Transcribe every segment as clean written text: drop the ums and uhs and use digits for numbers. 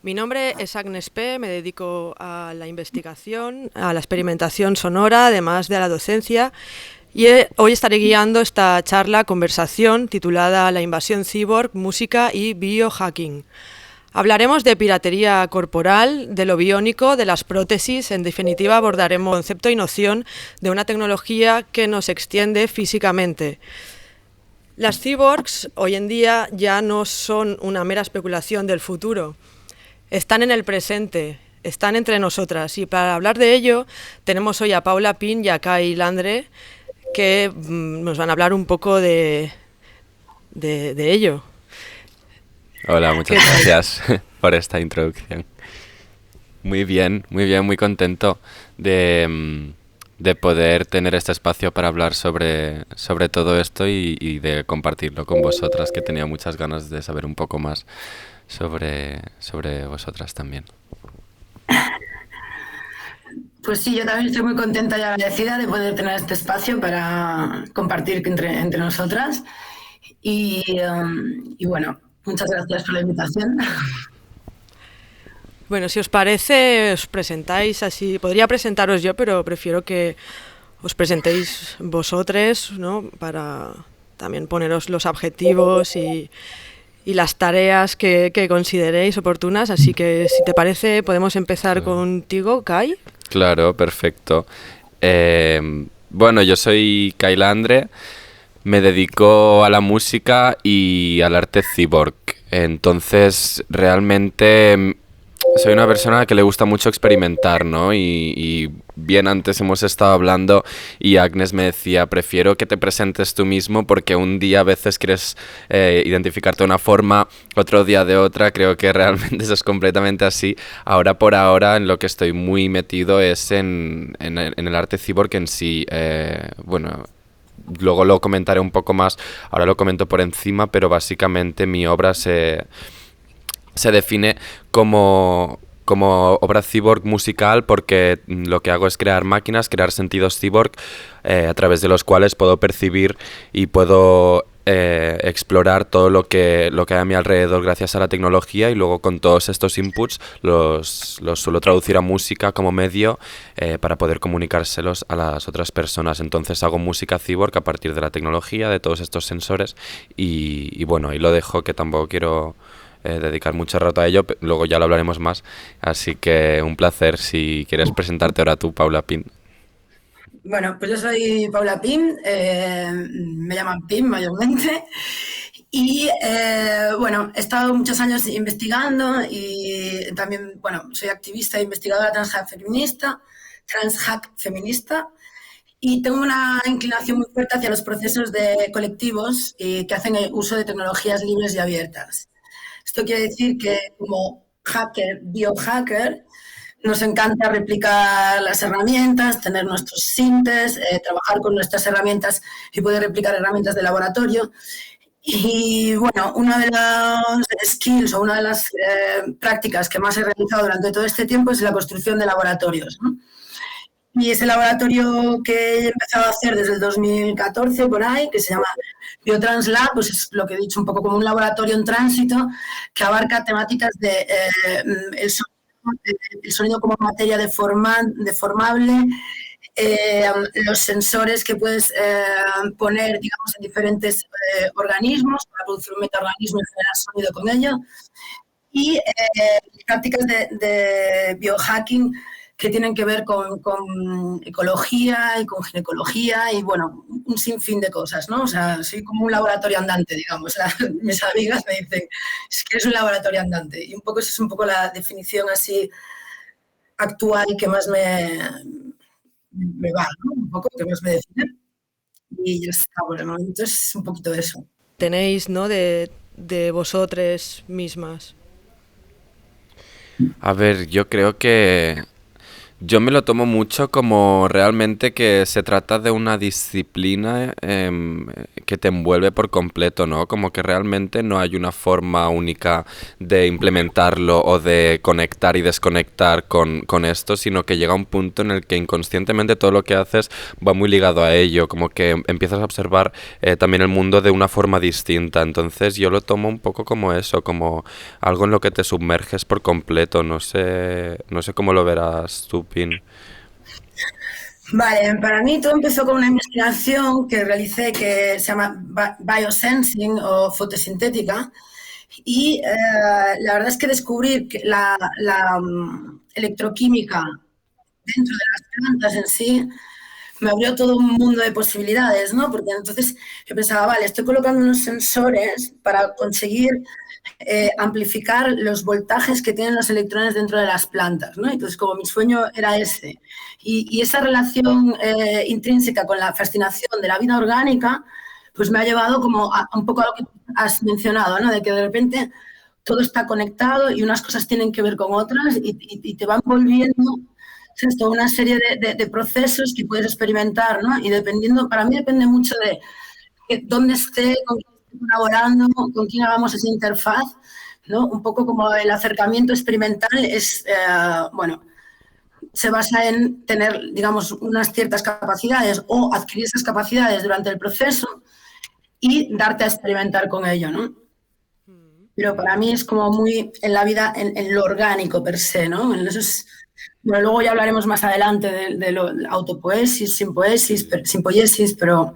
Mi nombre es Agnes P., me dedico a la investigación, a la experimentación sonora, además de a la docencia, y hoy estaré guiando esta charla, conversación, titulada La invasión cyborg, música y biohacking. Hablaremos de piratería corporal, de lo biónico, de las prótesis, en definitiva abordaremos el concepto y noción de una tecnología que nos extiende físicamente. Las cyborgs hoy en día ya no son una mera especulación del futuro. Están en el presente, están entre nosotras, y para hablar de ello tenemos hoy a Paula Pin y a Kai Landre que nos van a hablar un poco de ello. Hola, muchas gracias por esta introducción. Muy bien, muy contento de poder tener este espacio para hablar sobre todo esto y de compartirlo con vosotras, que tenía muchas ganas de saber un poco más sobre vosotras también. Pues sí, yo también estoy muy contenta y agradecida de poder tener este espacio para compartir entre nosotras. Y bueno, muchas gracias por la invitación. Bueno, si os parece, os presentáis así. Podría presentaros yo, pero prefiero que os presentéis vosotros, ¿no? Para también poneros los objetivos y las tareas que consideréis oportunas. Así que, si te parece, podemos empezar Claro. contigo, Kai. Claro, perfecto. Bueno, yo soy Kai Landre, me dedico a la música y al arte cyborg. Entonces, realmente soy una persona que le gusta mucho experimentar, ¿no? Y bien antes hemos estado hablando y Agnes me decía, prefiero que te presentes tú mismo porque un día a veces quieres identificarte de una forma, otro día de otra. Creo que realmente eso es completamente así. Ahora por ahora en lo que estoy muy metido es en el arte cyborg en sí. Bueno, luego lo comentaré un poco más, ahora lo comento por encima, pero básicamente mi obra se define como obra cyborg musical porque lo que hago es crear máquinas, crear sentidos cyborg a través de los cuales puedo percibir y puedo explorar todo lo que hay a mi alrededor gracias a la tecnología, y luego con todos estos inputs los suelo traducir a música como medio para poder comunicárselos a las otras personas. Entonces hago música cyborg a partir de la tecnología, de todos estos sensores y bueno, ahí lo dejo, que tampoco quiero dedicar mucho rato a ello, luego ya lo hablaremos más. Así que un placer. Si quieres presentarte ahora tú, Paula Pin. Bueno, pues yo soy Paula Pim, me llaman Pim mayormente. Y bueno, he estado muchos años investigando y también, bueno, soy activista e investigadora transhack feminista, y tengo una inclinación muy fuerte hacia los procesos de colectivos que hacen uso de tecnologías libres y abiertas. Esto quiere decir que como hacker, biohacker, nos encanta replicar las herramientas, tener nuestros sintes, trabajar con nuestras herramientas y poder replicar herramientas de laboratorio. Y bueno, una de las skills o una de las prácticas que más he realizado durante todo este tiempo es la construcción de laboratorios, ¿no? Y ese laboratorio que he empezado a hacer desde el 2014 por ahí, que se llama Biotrans Lab, pues es lo que he dicho, un poco como un laboratorio en tránsito que abarca temáticas de el sonido como materia deformable, los sensores que puedes poner, digamos, en diferentes organismos para producir un metaorganismo y generar sonido con ello, y prácticas de biohacking que tienen que ver con ecología y con ginecología y, bueno, un sinfín de cosas, ¿no? O sea, soy como un laboratorio andante, digamos. O sea, mis amigas me dicen, es que eres un laboratorio andante. Y un poco esa es un poco la definición así actual que más me va, ¿no? Un poco que más me define. Y ya está, por el momento es un poquito de eso. Tenéis, ¿no? De vosotras mismas. A ver, yo creo que Yo me lo tomo mucho como realmente que se trata de una disciplina que te envuelve por completo, ¿no? Como que realmente no hay una forma única de implementarlo o de conectar y desconectar con esto, sino que llega un punto en el que inconscientemente todo lo que haces va muy ligado a ello, como que empiezas a observar también el mundo de una forma distinta. Entonces yo lo tomo un poco como eso, como algo en lo que te sumerges por completo. No sé cómo lo verás tú, Pin. Vale, para mí todo empezó con una investigación que realicé que se llama biosensing o fotosintética y la verdad es que descubrir que la electroquímica dentro de las plantas en sí me abrió todo un mundo de posibilidades, ¿no? Porque entonces yo pensaba, vale, estoy colocando unos sensores para conseguir amplificar los voltajes que tienen los electrones dentro de las plantas, ¿no? Entonces, como mi sueño era ese, y esa relación intrínseca con la fascinación de la vida orgánica, pues me ha llevado como a un poco a lo que has mencionado, ¿no? De que de repente todo está conectado y unas cosas tienen que ver con otras y te van volviendo, ¿sabes? Toda una serie de procesos que puedes experimentar, ¿no? Y dependiendo, para mí depende mucho de dónde esté, con quién esté colaborando, con quién hagamos esa interfaz, ¿no? Un poco como el acercamiento experimental es, bueno, se basa en tener, digamos, unas ciertas capacidades o adquirir esas capacidades durante el proceso y darte a experimentar con ello, ¿no? Pero para mí es como muy en la vida, en lo orgánico per se, ¿no? En eso es, bueno, luego ya hablaremos más adelante de lo autopoiesis, sin poiesis, pero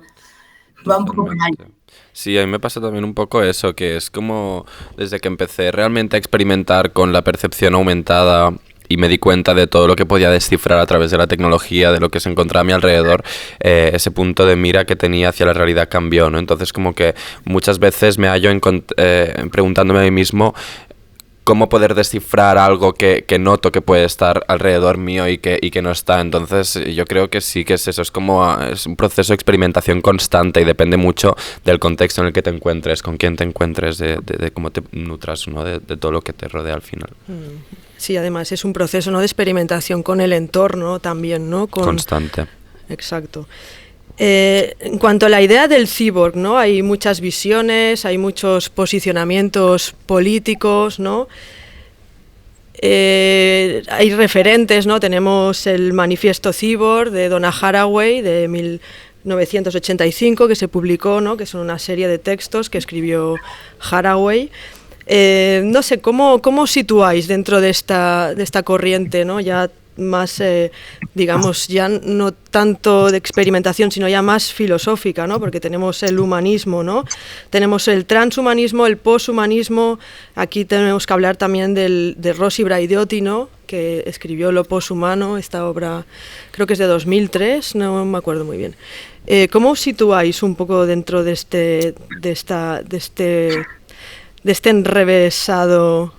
va un poco por ahí. Totalmente. Sí, a mí me pasa también un poco eso, que es como desde que empecé realmente a experimentar con la percepción aumentada y me di cuenta de todo lo que podía descifrar a través de la tecnología, de lo que se encontraba a mi alrededor, ese punto de mira que tenía hacia la realidad cambió, ¿no? Entonces como que muchas veces me hallo preguntándome a mí mismo cómo poder descifrar algo que noto que puede estar alrededor mío y que no está. Entonces yo creo que sí que es eso, es un proceso de experimentación constante y depende mucho del contexto en el que te encuentres, con quién te encuentres, de cómo te nutras, ¿no? De todo lo que te rodea al final. Sí, además es un proceso, ¿no?, de experimentación con el entorno también, ¿no? Constante. Exacto. En cuanto a la idea del cyborg, ¿no? Hay muchas visiones, hay muchos posicionamientos políticos, ¿no? Hay referentes, ¿no? Tenemos el Manifiesto Cyborg de Donna Haraway de 1985 que se publicó, ¿no? Que son una serie de textos que escribió Haraway. No sé, ¿cómo situáis dentro de esta corriente, ¿no? Ya más, digamos, ya no tanto de experimentación, sino ya más filosófica, ¿no? Porque tenemos el humanismo, ¿no? Tenemos el transhumanismo, el poshumanismo. Aquí tenemos que hablar también de Rossi Braidotti, ¿no?, que escribió Lo poshumano, esta obra creo que es de 2003, no me acuerdo muy bien. ¿Cómo os situáis un poco dentro de este enrevesado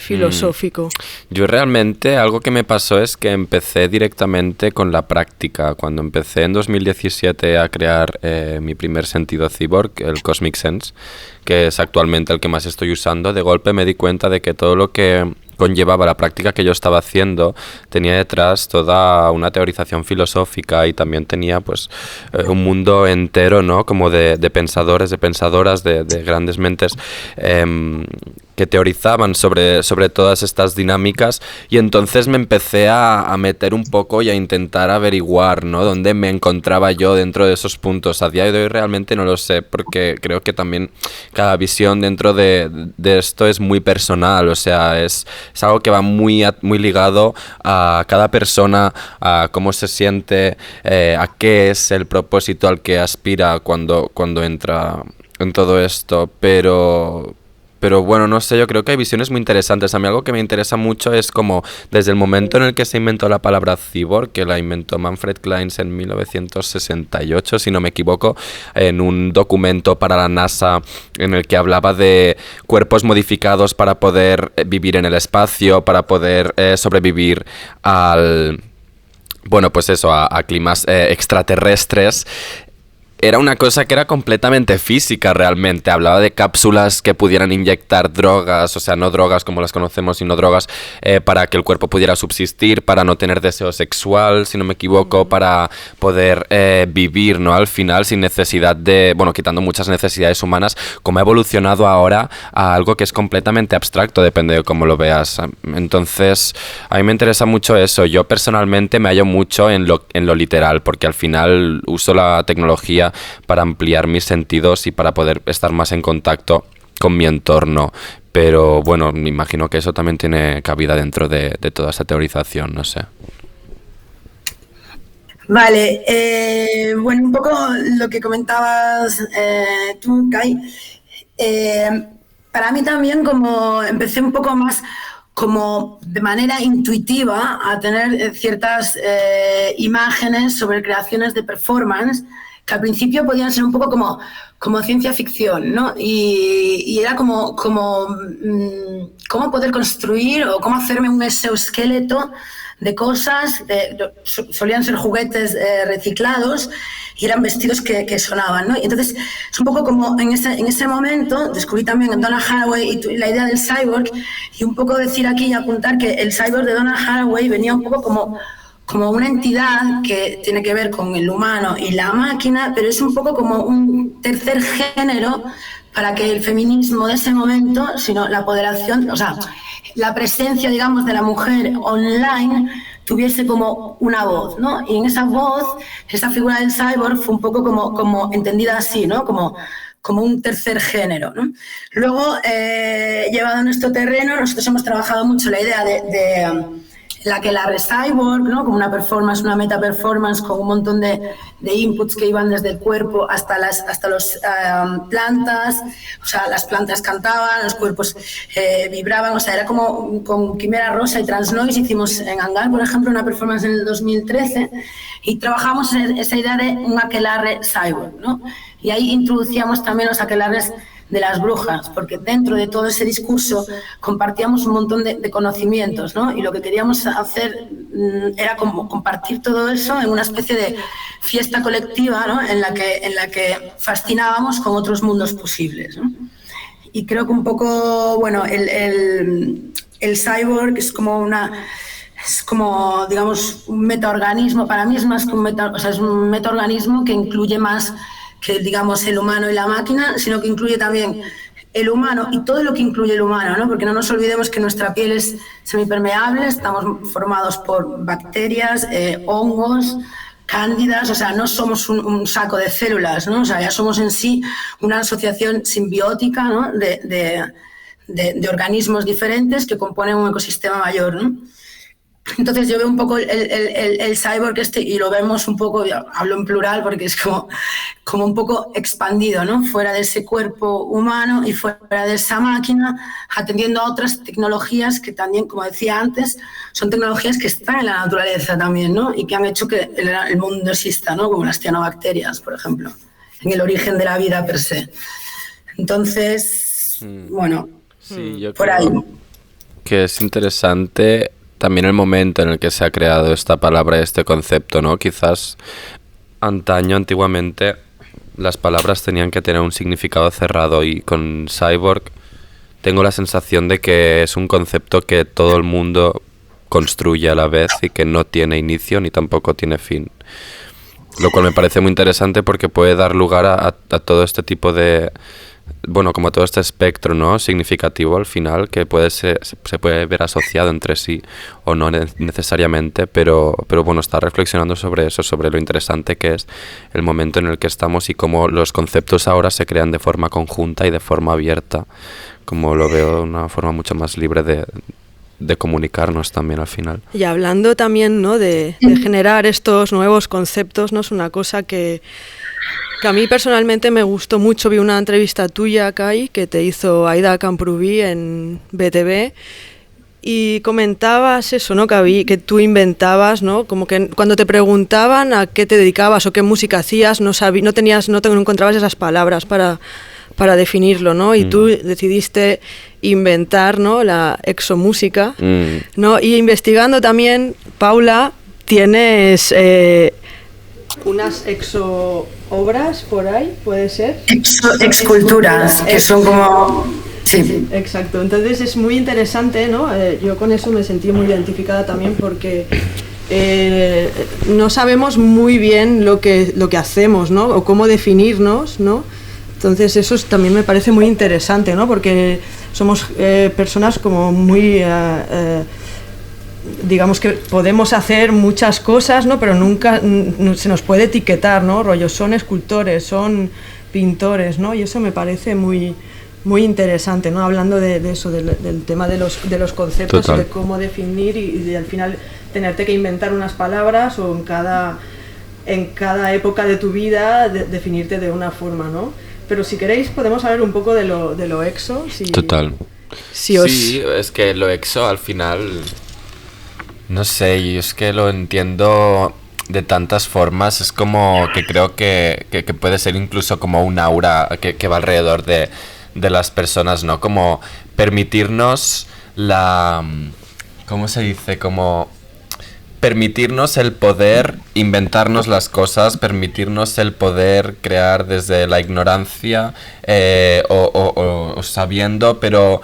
filosófico? Yo realmente algo que me pasó es que empecé directamente con la práctica. Cuando empecé en 2017 a crear mi primer sentido cyborg, el Cosmic Sense, que es actualmente el que más estoy usando, de golpe me di cuenta de que todo lo que conllevaba la práctica que yo estaba haciendo tenía detrás toda una teorización filosófica y también tenía pues un mundo entero, ¿no?, como de pensadores, de pensadoras, de grandes mentes que teorizaban sobre todas estas dinámicas, y entonces me empecé a meter un poco y a intentar averiguar, ¿no?, dónde me encontraba yo dentro de esos puntos. A día de hoy realmente no lo sé, porque creo que también cada visión dentro de esto es muy personal, o sea, es algo que va muy ligado a cada persona, a cómo se siente, a qué es el propósito al que aspira cuando entra en todo esto, pero bueno, no sé, yo creo que hay visiones muy interesantes. A mí algo que me interesa mucho es como desde el momento en el que se inventó la palabra cyborg, que la inventó Manfred Kleins en 1968, si no me equivoco, en un documento para la NASA en el que hablaba de cuerpos modificados para poder vivir en el espacio, para poder sobrevivir al... Bueno, pues eso, a climas extraterrestres. era una cosa que era completamente física realmente. Hablaba de cápsulas que pudieran inyectar drogas, o sea, no drogas como las conocemos, sino drogas para que el cuerpo pudiera subsistir, para no tener deseo sexual, si no me equivoco, para poder vivir, ¿no? Al final, sin necesidad de, bueno, quitando muchas necesidades humanas, como ha evolucionado ahora a algo que es completamente abstracto, depende de cómo lo veas. Entonces, a mí me interesa mucho eso. Yo personalmente me hallo mucho en lo literal, porque al final uso la tecnología para ampliar mis sentidos y para poder estar más en contacto con mi entorno. Pero bueno, me imagino que eso también tiene cabida dentro de toda esa teorización, no sé. Vale, bueno, un poco lo que comentabas tú, Kai. Para mí también como empecé un poco más como de manera intuitiva a tener ciertas imágenes sobre creaciones de performance que al principio podían ser un poco como ciencia ficción, ¿no? Y era como cómo poder construir o cómo hacerme un exoesqueleto de cosas, solían ser juguetes reciclados y eran vestidos que sonaban, ¿no? Y entonces es un poco como en ese momento descubrí también en Donna Haraway y la idea del cyborg, y un poco decir aquí y apuntar que el cyborg de Donna Haraway venía un poco como una entidad que tiene que ver con el humano y la máquina, pero es un poco como un tercer género para que el feminismo de ese momento, sino la apoderación, o sea, la presencia, digamos, de la mujer online tuviese como una voz, ¿no? Y en esa voz, esa figura del cyborg fue un poco como entendida así, ¿no? Como un tercer género, ¿no? Luego, llevado a nuestro terreno, nosotros hemos trabajado mucho la idea de la aquelarre cyborg, ¿no? Como una performance, una meta performance con un montón de inputs que iban desde el cuerpo hasta las plantas, o sea, las plantas cantaban, los cuerpos vibraban, o sea, era como con Quimera Rosa y Transnoise hicimos en Hangar, por ejemplo, una performance en el 2013 y trabajamos esa idea de un aquelarre cyborg, ¿no? Y ahí introducíamos también los aquelarres de las brujas, porque dentro de todo ese discurso compartíamos un montón de conocimientos, ¿no? Y lo que queríamos hacer era como compartir todo eso en una especie de fiesta colectiva, ¿no? en la que fascinábamos con otros mundos posibles, ¿no? Y creo que un poco, bueno, el cyborg es como, digamos, un metaorganismo. Para mí es más que es un metaorganismo que incluye más que, digamos, el humano y la máquina, sino que incluye también el humano y todo lo que incluye el humano, ¿no? Porque no nos olvidemos que nuestra piel es semipermeable, estamos formados por bacterias, hongos, cándidas, o sea, no somos un saco de células, ¿no? O sea, ya somos en sí una asociación simbiótica, ¿no? de organismos diferentes que componen un ecosistema mayor, ¿no? Entonces yo veo un poco el cyborg y lo vemos un poco, hablo en plural porque es como un poco expandido, ¿no? Fuera de ese cuerpo humano y fuera de esa máquina, atendiendo a otras tecnologías que también, como decía antes, son tecnologías que están en la naturaleza también, ¿no? Y que han hecho que el mundo exista, ¿no? Como las cianobacterias, por ejemplo, en el origen de la vida per se. Entonces, bueno, sí, yo por ahí. Que es interesante también el momento en el que se ha creado esta palabra, este concepto, ¿no? Quizás antiguamente, las palabras tenían que tener un significado cerrado y con cyborg tengo la sensación de que es un concepto que todo el mundo construye a la vez y que no tiene inicio ni tampoco tiene fin. Lo cual me parece muy interesante porque puede dar lugar a todo este tipo de... Bueno, como todo este espectro, ¿no? Significativo al final, que se puede ver asociado entre sí o no necesariamente, pero bueno, está reflexionando sobre eso, sobre lo interesante que es el momento en el que estamos y cómo los conceptos ahora se crean de forma conjunta y de forma abierta, como lo veo de una forma mucho más libre de comunicarnos también al final. Y hablando también, ¿no? de generar estos nuevos conceptos, ¿no? Es una cosa que a mí personalmente me gustó mucho. Vi una entrevista tuya, Kai, que te hizo Aida Camprubí en BTV y comentabas eso, ¿no? Que tú inventabas, ¿no? Como que cuando te preguntaban a qué te dedicabas o qué música hacías, no encontrabas esas palabras para definirlo, ¿no? Y tú decidiste inventar, ¿no? La exomúsica, ¿no? Y investigando también, Paula, tienes unas exo-obras por ahí, ¿puede ser? Exculturas, que son como... Sí. Exacto, entonces es muy interesante, ¿no? Yo con eso me sentí muy identificada también porque no sabemos muy bien lo que hacemos, ¿no? O cómo definirnos, ¿no? Entonces eso también me parece muy interesante, ¿no? Porque somos personas como muy... digamos que podemos hacer muchas cosas, ¿no? Pero nunca se nos puede etiquetar, ¿no? Rollo, son escultores, son pintores, ¿no? Y eso me parece muy interesante, ¿no? Hablando de eso, del tema de los conceptos. Total. Y de cómo definir y al final tenerte que inventar unas palabras o en cada época de tu vida definirte de una forma, ¿no? Pero si queréis podemos hablar un poco de lo exo. Total. Sí, es que lo exo al final, no sé, yo es que lo entiendo de tantas formas. Es como que creo que puede ser incluso como un aura que va alrededor de las personas, ¿no? Como permitirnos ¿cómo se dice? Como permitirnos el poder inventarnos las cosas, permitirnos el poder crear desde la ignorancia o sabiendo, pero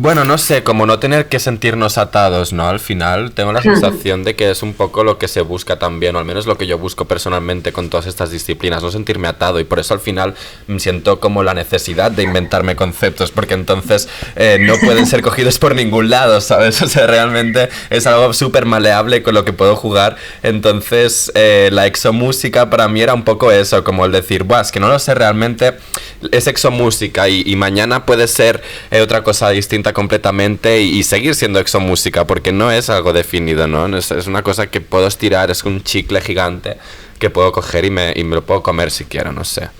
bueno, no sé, como no tener que sentirnos atados, ¿no? Al final tengo la sensación de que es un poco lo que se busca también, o al menos lo que yo busco personalmente con todas estas disciplinas, no sentirme atado, y por eso al final me siento como la necesidad de inventarme conceptos, porque entonces no pueden ser cogidos por ningún lado, ¿sabes? O sea, realmente es algo súper maleable con lo que puedo jugar. Entonces la exomúsica para mí era un poco eso, como el decir, buah, es que no lo sé realmente, es exomúsica y mañana puede ser otra cosa distinta completamente y seguir siendo exomúsica, porque no es algo definido, ¿no? Es una cosa que puedo estirar, es un chicle gigante que puedo coger y me lo puedo comer si quiero, no sé.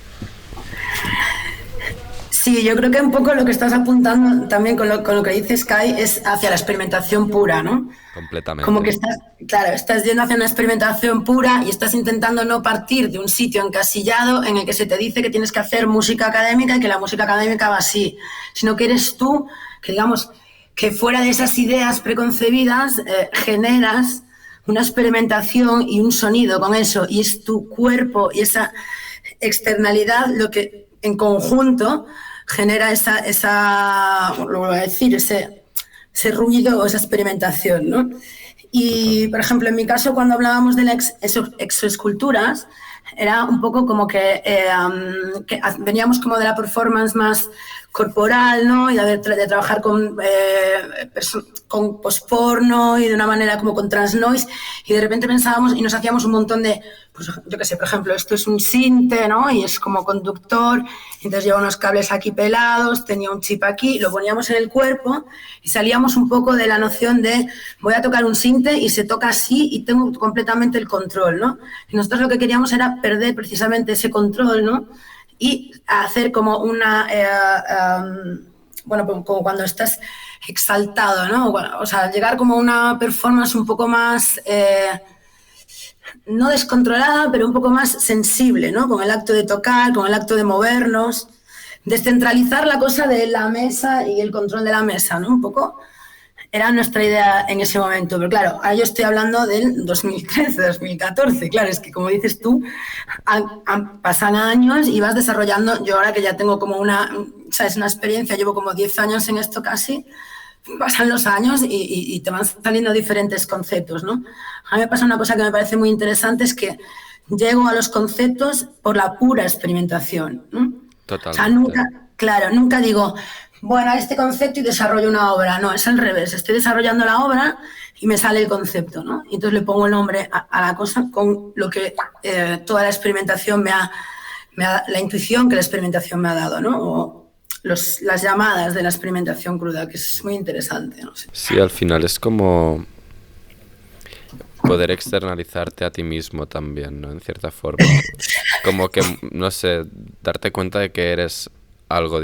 Sí, yo creo que un poco lo que estás apuntando también con lo que dices, Kai, es hacia la experimentación pura, ¿no? Completamente. Como que estás yendo hacia una experimentación pura y estás intentando no partir de un sitio encasillado en el que se te dice que tienes que hacer música académica y que la música académica va así, sino que eres tú, que digamos, que fuera de esas ideas preconcebidas generas una experimentación y un sonido con eso, y es tu cuerpo y esa externalidad lo que en conjunto genera lo voy a decir, ese ruido o esa experimentación, ¿no? Y, por ejemplo, en mi caso, cuando hablábamos de las exoesculturas, era un poco como que veníamos como de la performance más corporal, ¿no? Y de trabajar con post-porno y de una manera como con trans-noise, y de repente pensábamos y nos hacíamos un montón de, pues yo qué sé, por ejemplo, esto es un sinte, ¿no? Y es como conductor, entonces lleva unos cables aquí pelados, tenía un chip aquí, lo poníamos en el cuerpo y salíamos un poco de la noción de voy a tocar un sinte y se toca así y tengo completamente el control, ¿no? Y nosotros lo que queríamos era perder precisamente ese control, ¿no? Y hacer como una, bueno, como cuando estás exaltado, ¿no? O sea, llegar como a una performance un poco más, no descontrolada, pero un poco más sensible, ¿no? Con el acto de tocar, con el acto de movernos, descentralizar la cosa de la mesa y el control de la mesa, ¿no? Un poco era nuestra idea en ese momento, pero claro, ahora yo estoy hablando del 2013, 2014, claro, es que como dices tú, pasan años y vas desarrollando, yo ahora que ya tengo como una experiencia, llevo como 10 años en esto casi, pasan los años y te van saliendo diferentes conceptos, ¿no? A mí me pasa una cosa que me parece muy interesante, es que llego a los conceptos por la pura experimentación, ¿no? Totalmente. O sea, nunca digo, bueno, este concepto y desarrollo una obra. No, es al revés. Estoy desarrollando la obra y me sale el concepto, ¿no? Y entonces le pongo el nombre a la cosa con lo que toda la experimentación la intuición que la experimentación me ha dado, ¿no? O las llamadas de la experimentación cruda, que es muy interesante, no sé. Sí, al final es como poder externalizarte a ti mismo también, ¿no? En cierta forma. Como que, no sé, darte cuenta de que eres algo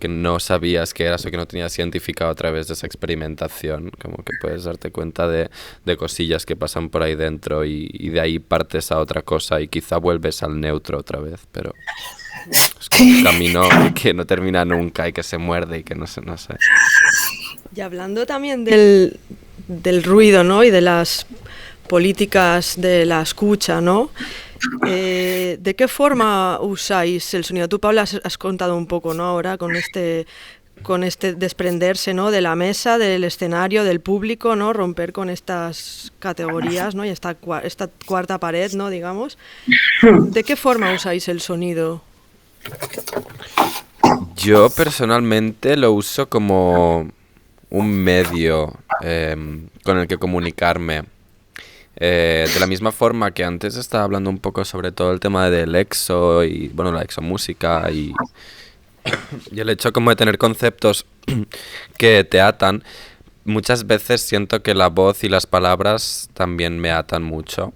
que no sabías que eras o que no tenías identificado a través de esa experimentación, como que puedes darte cuenta de cosillas que pasan por ahí dentro y de ahí partes a otra cosa y quizá vuelves al neutro otra vez, pero es como un camino que no termina nunca y que se muerde y que no sé. Y hablando también del ruido, ¿no? Y de las políticas de la escucha, ¿no? ¿De qué forma usáis el sonido? Tú, Paula, has contado un poco, ¿no? Ahora con este desprenderse, ¿no? De la mesa, del escenario, del público, ¿no? Romper con estas categorías, ¿no? Y esta cuarta pared, ¿no? Digamos. ¿De qué forma usáis el sonido? Yo personalmente lo uso como un medio con el que comunicarme. De la misma forma que antes estaba hablando un poco sobre todo el tema del exo y, bueno, la exomúsica y el hecho como de tener conceptos que te atan, muchas veces siento que la voz y las palabras también me atan mucho.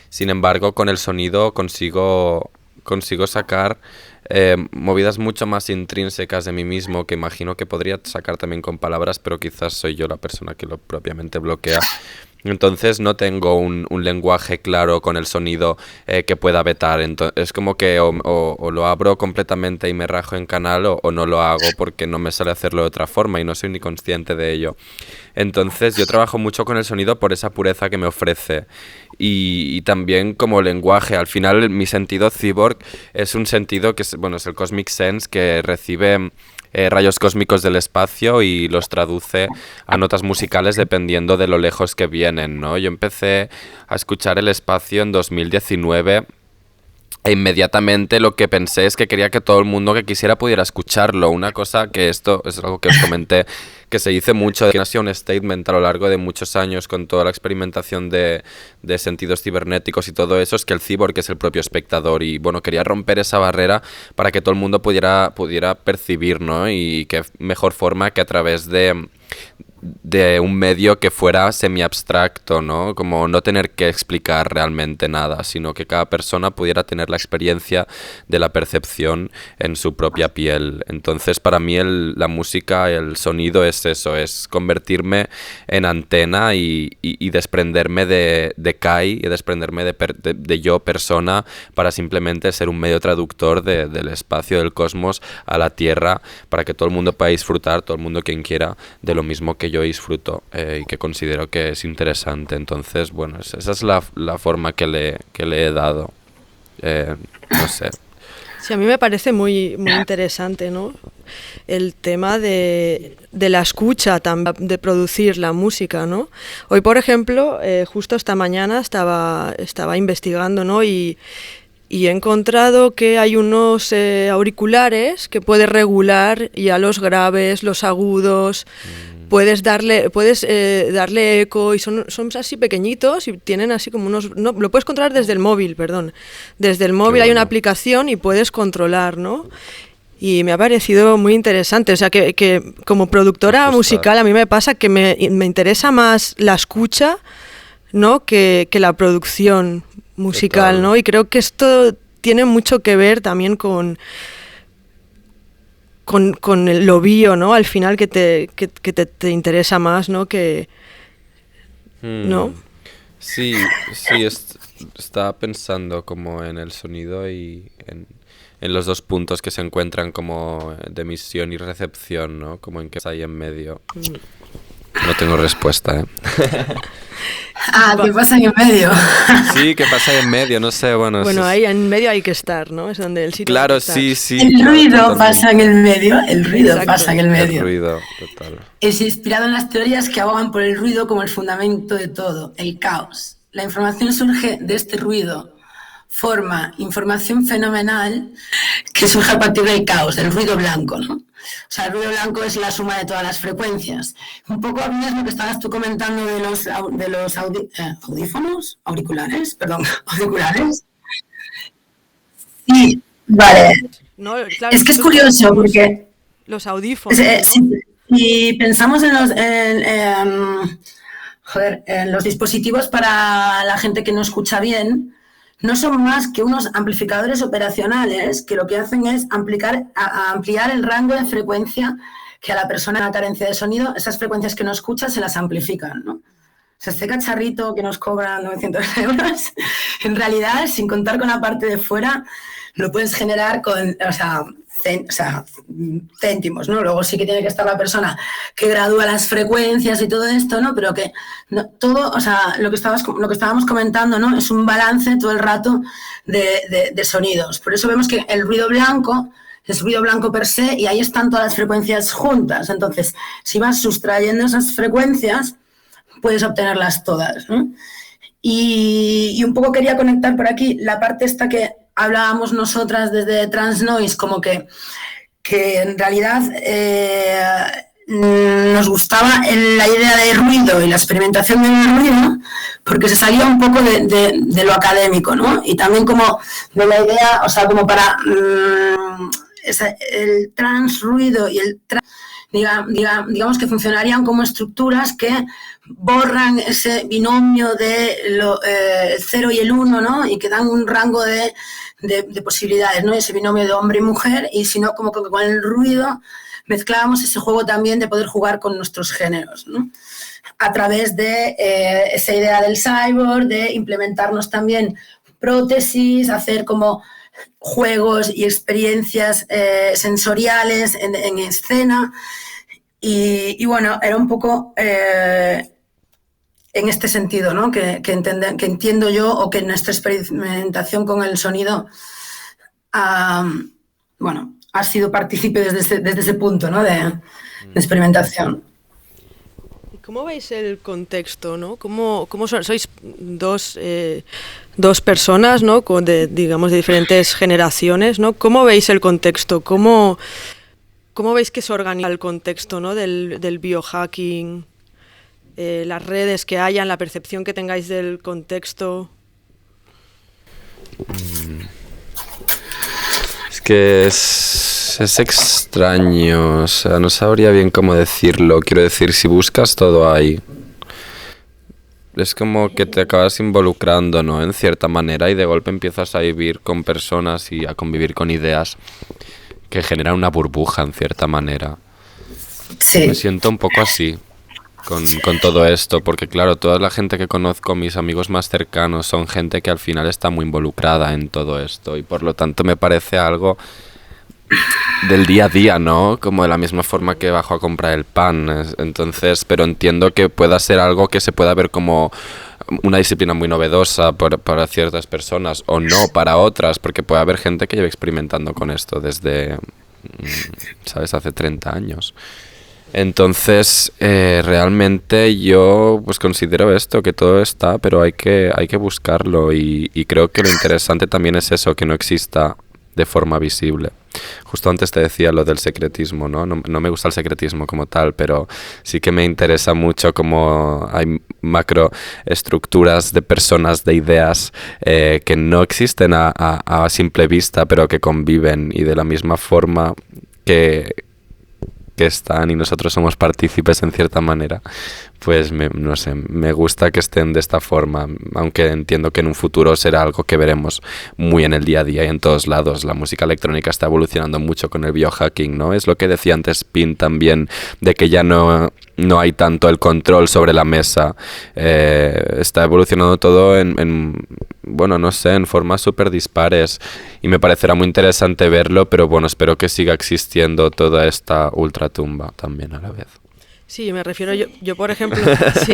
Sin embargo, con el sonido consigo sacar movidas mucho más intrínsecas de mí mismo, que imagino que podría sacar también con palabras, pero quizás soy yo la persona que lo propiamente bloquea. Entonces no tengo un lenguaje claro con el sonido que pueda vetar. Es como que o lo abro completamente y me rajo en canal o no lo hago porque no me sale hacerlo de otra forma y no soy ni consciente de ello. Entonces yo trabajo mucho con el sonido por esa pureza que me ofrece y también como lenguaje. Al final mi sentido cyborg es un sentido que es el Cosmic Sense, que recibe rayos cósmicos del espacio y los traduce a notas musicales dependiendo de lo lejos que vienen, ¿no? Yo empecé a escuchar el espacio en 2019 e inmediatamente lo que pensé es que quería que todo el mundo que quisiera pudiera escucharlo. Una cosa que esto es algo que os comenté, que se dice mucho, que ha sido un statement a lo largo de muchos años con toda la experimentación de sentidos cibernéticos y todo eso, es que el cyborg es el propio espectador y, bueno, quería romper esa barrera para que todo el mundo pudiera percibir, ¿no? Y qué mejor forma que a través de un medio que fuera semi-abstracto, ¿no? Como no tener que explicar realmente nada, sino que cada persona pudiera tener la experiencia de la percepción en su propia piel. Entonces, para mí la música, el sonido es eso, es convertirme en antena y desprenderme de Kai y desprenderme de yo persona para simplemente ser un medio traductor del espacio, del cosmos a la Tierra, para que todo el mundo pueda disfrutar, todo el mundo quien quiera, de lo mismo que yo disfruto y que considero que es interesante. Entonces, bueno, esa es la forma que le he dado. No sé. Sí, a mí me parece muy interesante, ¿no? El tema de la escucha, de producir la música, ¿no? Hoy, por ejemplo, justo esta mañana estaba investigando, ¿no? Y he encontrado que hay unos auriculares que puedes regular ya los graves, los agudos. Puedes darle eco y son así pequeñitos y tienen así como unos... No, lo puedes controlar desde el móvil, perdón. Desde el móvil hay una aplicación y puedes controlar, ¿no? Y me ha parecido muy interesante. O sea, que como productora musical a mí me pasa que me interesa más la escucha, ¿no? que la producción musical, total, ¿no? Y creo que esto tiene mucho que ver también con el ovío, ¿no? Al final que te interesa más, ¿no? ¿No? Sí, estaba pensando como en el sonido y en los dos puntos que se encuentran como de emisión y recepción, ¿no? Como en qué está ahí en medio. No tengo respuesta, ¿eh? ¿Qué pasa en medio? Sí, ¿qué pasa en medio? No sé, bueno... Bueno, ahí en medio hay que estar, ¿no? Es donde el sitio. Claro, sí. El ruido pasa en el medio, Exacto. Pasa en el medio. El ruido, total. Es inspirado en las teorías que abogan por el ruido como el fundamento de todo, el caos. La información surge de este ruido, forma información fenomenal que surge a partir del caos, del ruido blanco, ¿no? O sea, el ruido blanco es la suma de todas las frecuencias. Un poco a mí es lo que estabas tú comentando de los auriculares. Sí, vale. No, claro, es que es curioso porque... Los audífonos. Si pensamos en los dispositivos para la gente que no escucha bien, no son más que unos amplificadores operacionales que lo que hacen es ampliar el rango de frecuencia que a la persona en la carencia de sonido, esas frecuencias que no escucha, se las amplifican, ¿no? O sea, este cacharrito que nos cobra 900 euros, en realidad, sin contar con la parte de fuera, lo puedes generar céntimos, ¿no? Luego sí que tiene que estar la persona que gradúa las frecuencias y todo esto, ¿no? Pero que todo, o sea, lo que estábamos comentando, ¿no? Es un balance todo el rato de sonidos. Por eso vemos que el ruido blanco es ruido blanco per se y ahí están todas las frecuencias juntas. Entonces, si vas sustrayendo esas frecuencias, puedes obtenerlas todas, ¿no? Y un poco quería conectar por aquí la parte esta que hablábamos nosotras desde Transnoise, como que en realidad nos gustaba la idea de ruido y la experimentación del ruido porque se salía un poco de lo académico, ¿no? Y también como de la idea, o sea, como para el transruido y el digamos que funcionarían como estructuras que borran ese binomio de el 0 y el 1, ¿no? Y que dan un rango de posibilidades, ¿no? Ese binomio de hombre y mujer, y sino como que con el ruido mezclábamos ese juego también de poder jugar con nuestros géneros, ¿no? A través de esa idea del cyborg, de implementarnos también prótesis, hacer como juegos y experiencias sensoriales en escena y bueno, era un poco en este sentido, ¿no? que entiendo yo o que nuestra experimentación con el sonido bueno, ha sido partícipe desde ese punto, ¿no? de experimentación. ¿Cómo veis el contexto, no? ¿Cómo sois dos personas, ¿no? Digamos, de diferentes generaciones, ¿no? ¿Cómo veis el contexto? ¿Cómo veis que se organiza el contexto, ¿no? del biohacking? Las redes que hayan, la percepción que tengáis del contexto. Es que es extraño, o sea, no sabría bien cómo decirlo. Quiero decir, si buscas todo ahí, es como que te acabas involucrando, ¿no? En cierta manera, y de golpe empiezas a vivir con personas y a convivir con ideas que generan una burbuja en cierta manera. Sí. Me siento un poco así con todo esto, porque claro, toda la gente que conozco, mis amigos más cercanos, son gente que al final está muy involucrada en todo esto, y por lo tanto me parece algo del día a día, ¿no? Como de la misma forma que bajo a comprar el pan. Entonces, pero entiendo que pueda ser algo que se pueda ver como una disciplina muy novedosa para ciertas personas, o no para otras, porque puede haber gente que lleve experimentando con esto desde, ¿sabes?, hace 30 años. Entonces, realmente yo pues considero esto, que todo está, pero hay que buscarlo, y creo que lo interesante también es eso, que no exista de forma visible. Justo antes te decía lo del secretismo, ¿no? No me gusta el secretismo como tal, pero sí que me interesa mucho cómo hay macroestructuras de personas, de ideas que no existen a simple vista, pero que conviven, y de la misma forma que están y nosotros somos partícipes en cierta manera, pues no sé, me gusta que estén de esta forma, aunque entiendo que en un futuro será algo que veremos muy en el día a día y en todos lados. La música electrónica está evolucionando mucho con el biohacking, ¿no? Es lo que decía antes Pin también, de que ya no hay tanto el control sobre la mesa. Está evolucionando todo bueno, no sé, en formas súper dispares, y me parecerá muy interesante verlo, pero bueno, espero que siga existiendo toda esta ultratumba también a la vez. Sí, me refiero yo por ejemplo... Sí.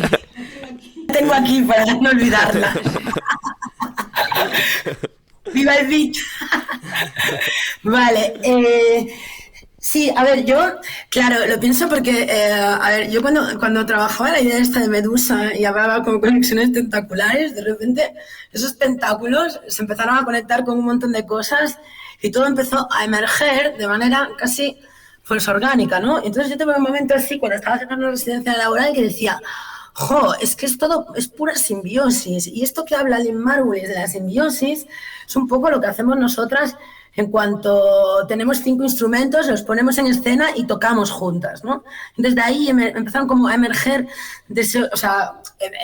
Tengo aquí para no olvidarla. ¡Viva el beat! Vale, sí, a ver, yo, claro, lo pienso porque, a ver, yo cuando trabajaba la idea esta de Medusa y hablaba con conexiones tentaculares, de repente esos tentáculos se empezaron a conectar con un montón de cosas y todo empezó a emerger de manera casi pues orgánica, ¿no? Entonces yo tuve un momento así cuando estaba haciendo una residencia laboral que decía, es que es pura simbiosis, y esto que habla Lynn Margulis de la simbiosis es un poco lo que hacemos nosotras en cuanto tenemos 5 instrumentos, los ponemos en escena y tocamos juntas, ¿no? Entonces de ahí empezaron como a emerger deseos, o sea,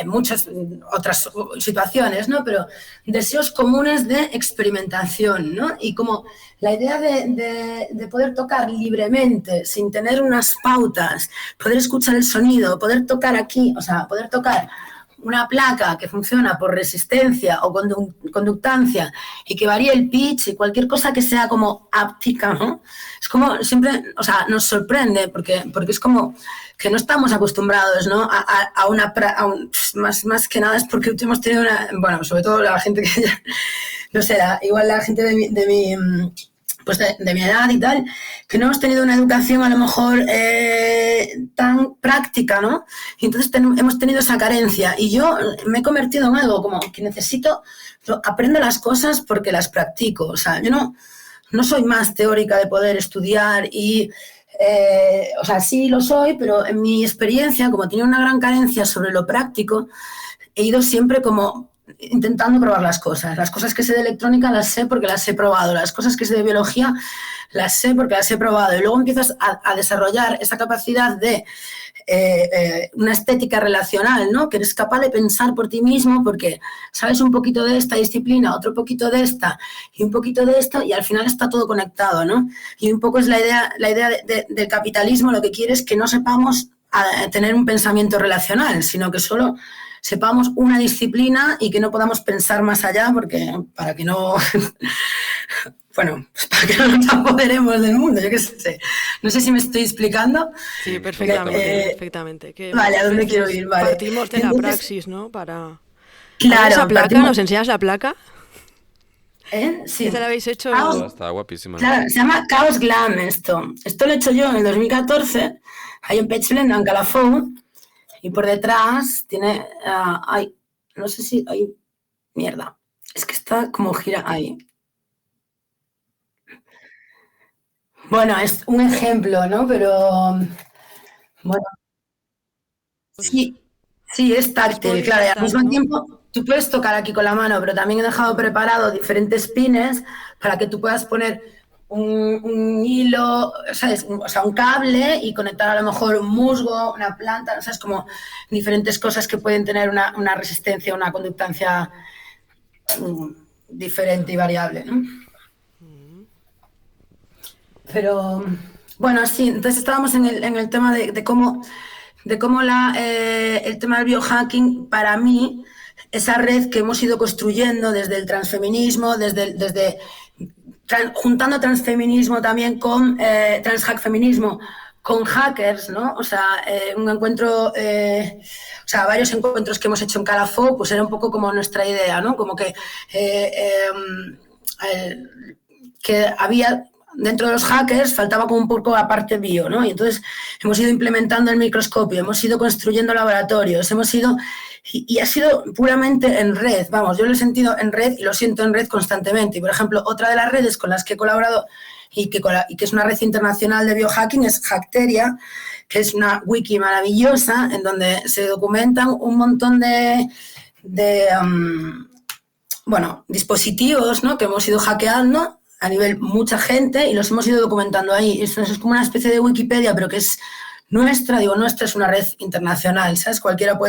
en muchas otras situaciones, ¿no? Pero deseos comunes de experimentación, ¿no? Y como la idea de poder tocar libremente, sin tener unas pautas, poder escuchar el sonido, poder tocar aquí, o sea, poder tocar una placa que funciona por resistencia o conductancia y que varíe el pitch y cualquier cosa que sea como áptica, ¿no? Es como siempre, o sea, nos sorprende porque es como que no estamos acostumbrados, ¿no? Más que nada es porque hemos tenido bueno, sobre todo la gente que ya, no sé, igual la gente de mi edad y tal, que no hemos tenido una educación a lo mejor tan práctica, ¿no? Y entonces hemos tenido esa carencia. Y yo me he convertido en algo como que aprendo las cosas porque las practico. O sea, yo no soy más teórica de poder estudiar y... o sea, sí lo soy, pero en mi experiencia, como tenía una gran carencia sobre lo práctico, he ido siempre como intentando probar las cosas. Las cosas que sé de electrónica las sé porque las he probado. Las cosas que sé de biología las sé porque las he probado. Y luego empiezas a desarrollar esa capacidad de una estética relacional, ¿no? Que eres capaz de pensar por ti mismo porque sabes un poquito de esta disciplina, otro poquito de esta y un poquito de esto y al final está todo conectado, ¿no? Y un poco es la idea del capitalismo. Lo que quiere es que no sepamos tener un pensamiento relacional, sino que solo sepamos una disciplina y que no podamos pensar más allá para que no... Bueno, pues para que no nos apoderemos del mundo, yo qué sé. No sé si me estoy explicando. Sí, perfectamente. Vale, ¿a dónde quiero ir? Vale. Partimos de la praxis, ¿no? Claro. ¿Esa placa? ¿Nos enseñas la placa? Sí. ¿Qué te la habéis hecho? Está guapísima. Claro, se llama Chaos Glam esto. Esto lo he hecho yo en el 2014, ahí en Pechblenda, en Calafón. Y por detrás tiene... no sé si... mierda. Es que está como gira ahí. Bueno, es un ejemplo, ¿no? Pero... Bueno. Sí, es táctil, claro. Y al mismo tiempo, tú puedes tocar aquí con la mano, pero también he dejado preparado diferentes pines para que tú puedas poner un hilo, ¿sabes? O sea, un cable y conectar a lo mejor un musgo, una planta, ¿sabes? Como diferentes cosas que pueden tener una resistencia, una conductancia diferente y variable, ¿no? Pero, bueno, sí, entonces estábamos en el tema de cómo el tema del biohacking, para mí, esa red que hemos ido construyendo desde el transfeminismo, juntando transfeminismo también con transhackfeminismo, con hackers, ¿no? O sea, un encuentro, varios encuentros que hemos hecho en Calafó, pues era un poco como nuestra idea, ¿no? Como que había... Dentro de los hackers faltaba como un poco la parte bio, ¿no? Y entonces hemos ido implementando el microscopio, hemos ido construyendo laboratorios, y ha sido puramente en red. Vamos, yo lo he sentido en red y lo siento en red constantemente. Y, por ejemplo, otra de las redes con las que he colaborado y que es una red internacional de biohacking es Hackteria, que es una wiki maravillosa en donde se documentan un montón de dispositivos, ¿no? Que hemos ido hackeando a nivel mucha gente y los hemos ido documentando ahí. Eso es como una especie de Wikipedia, pero que es nuestra es una red internacional, ¿sabes? Cualquiera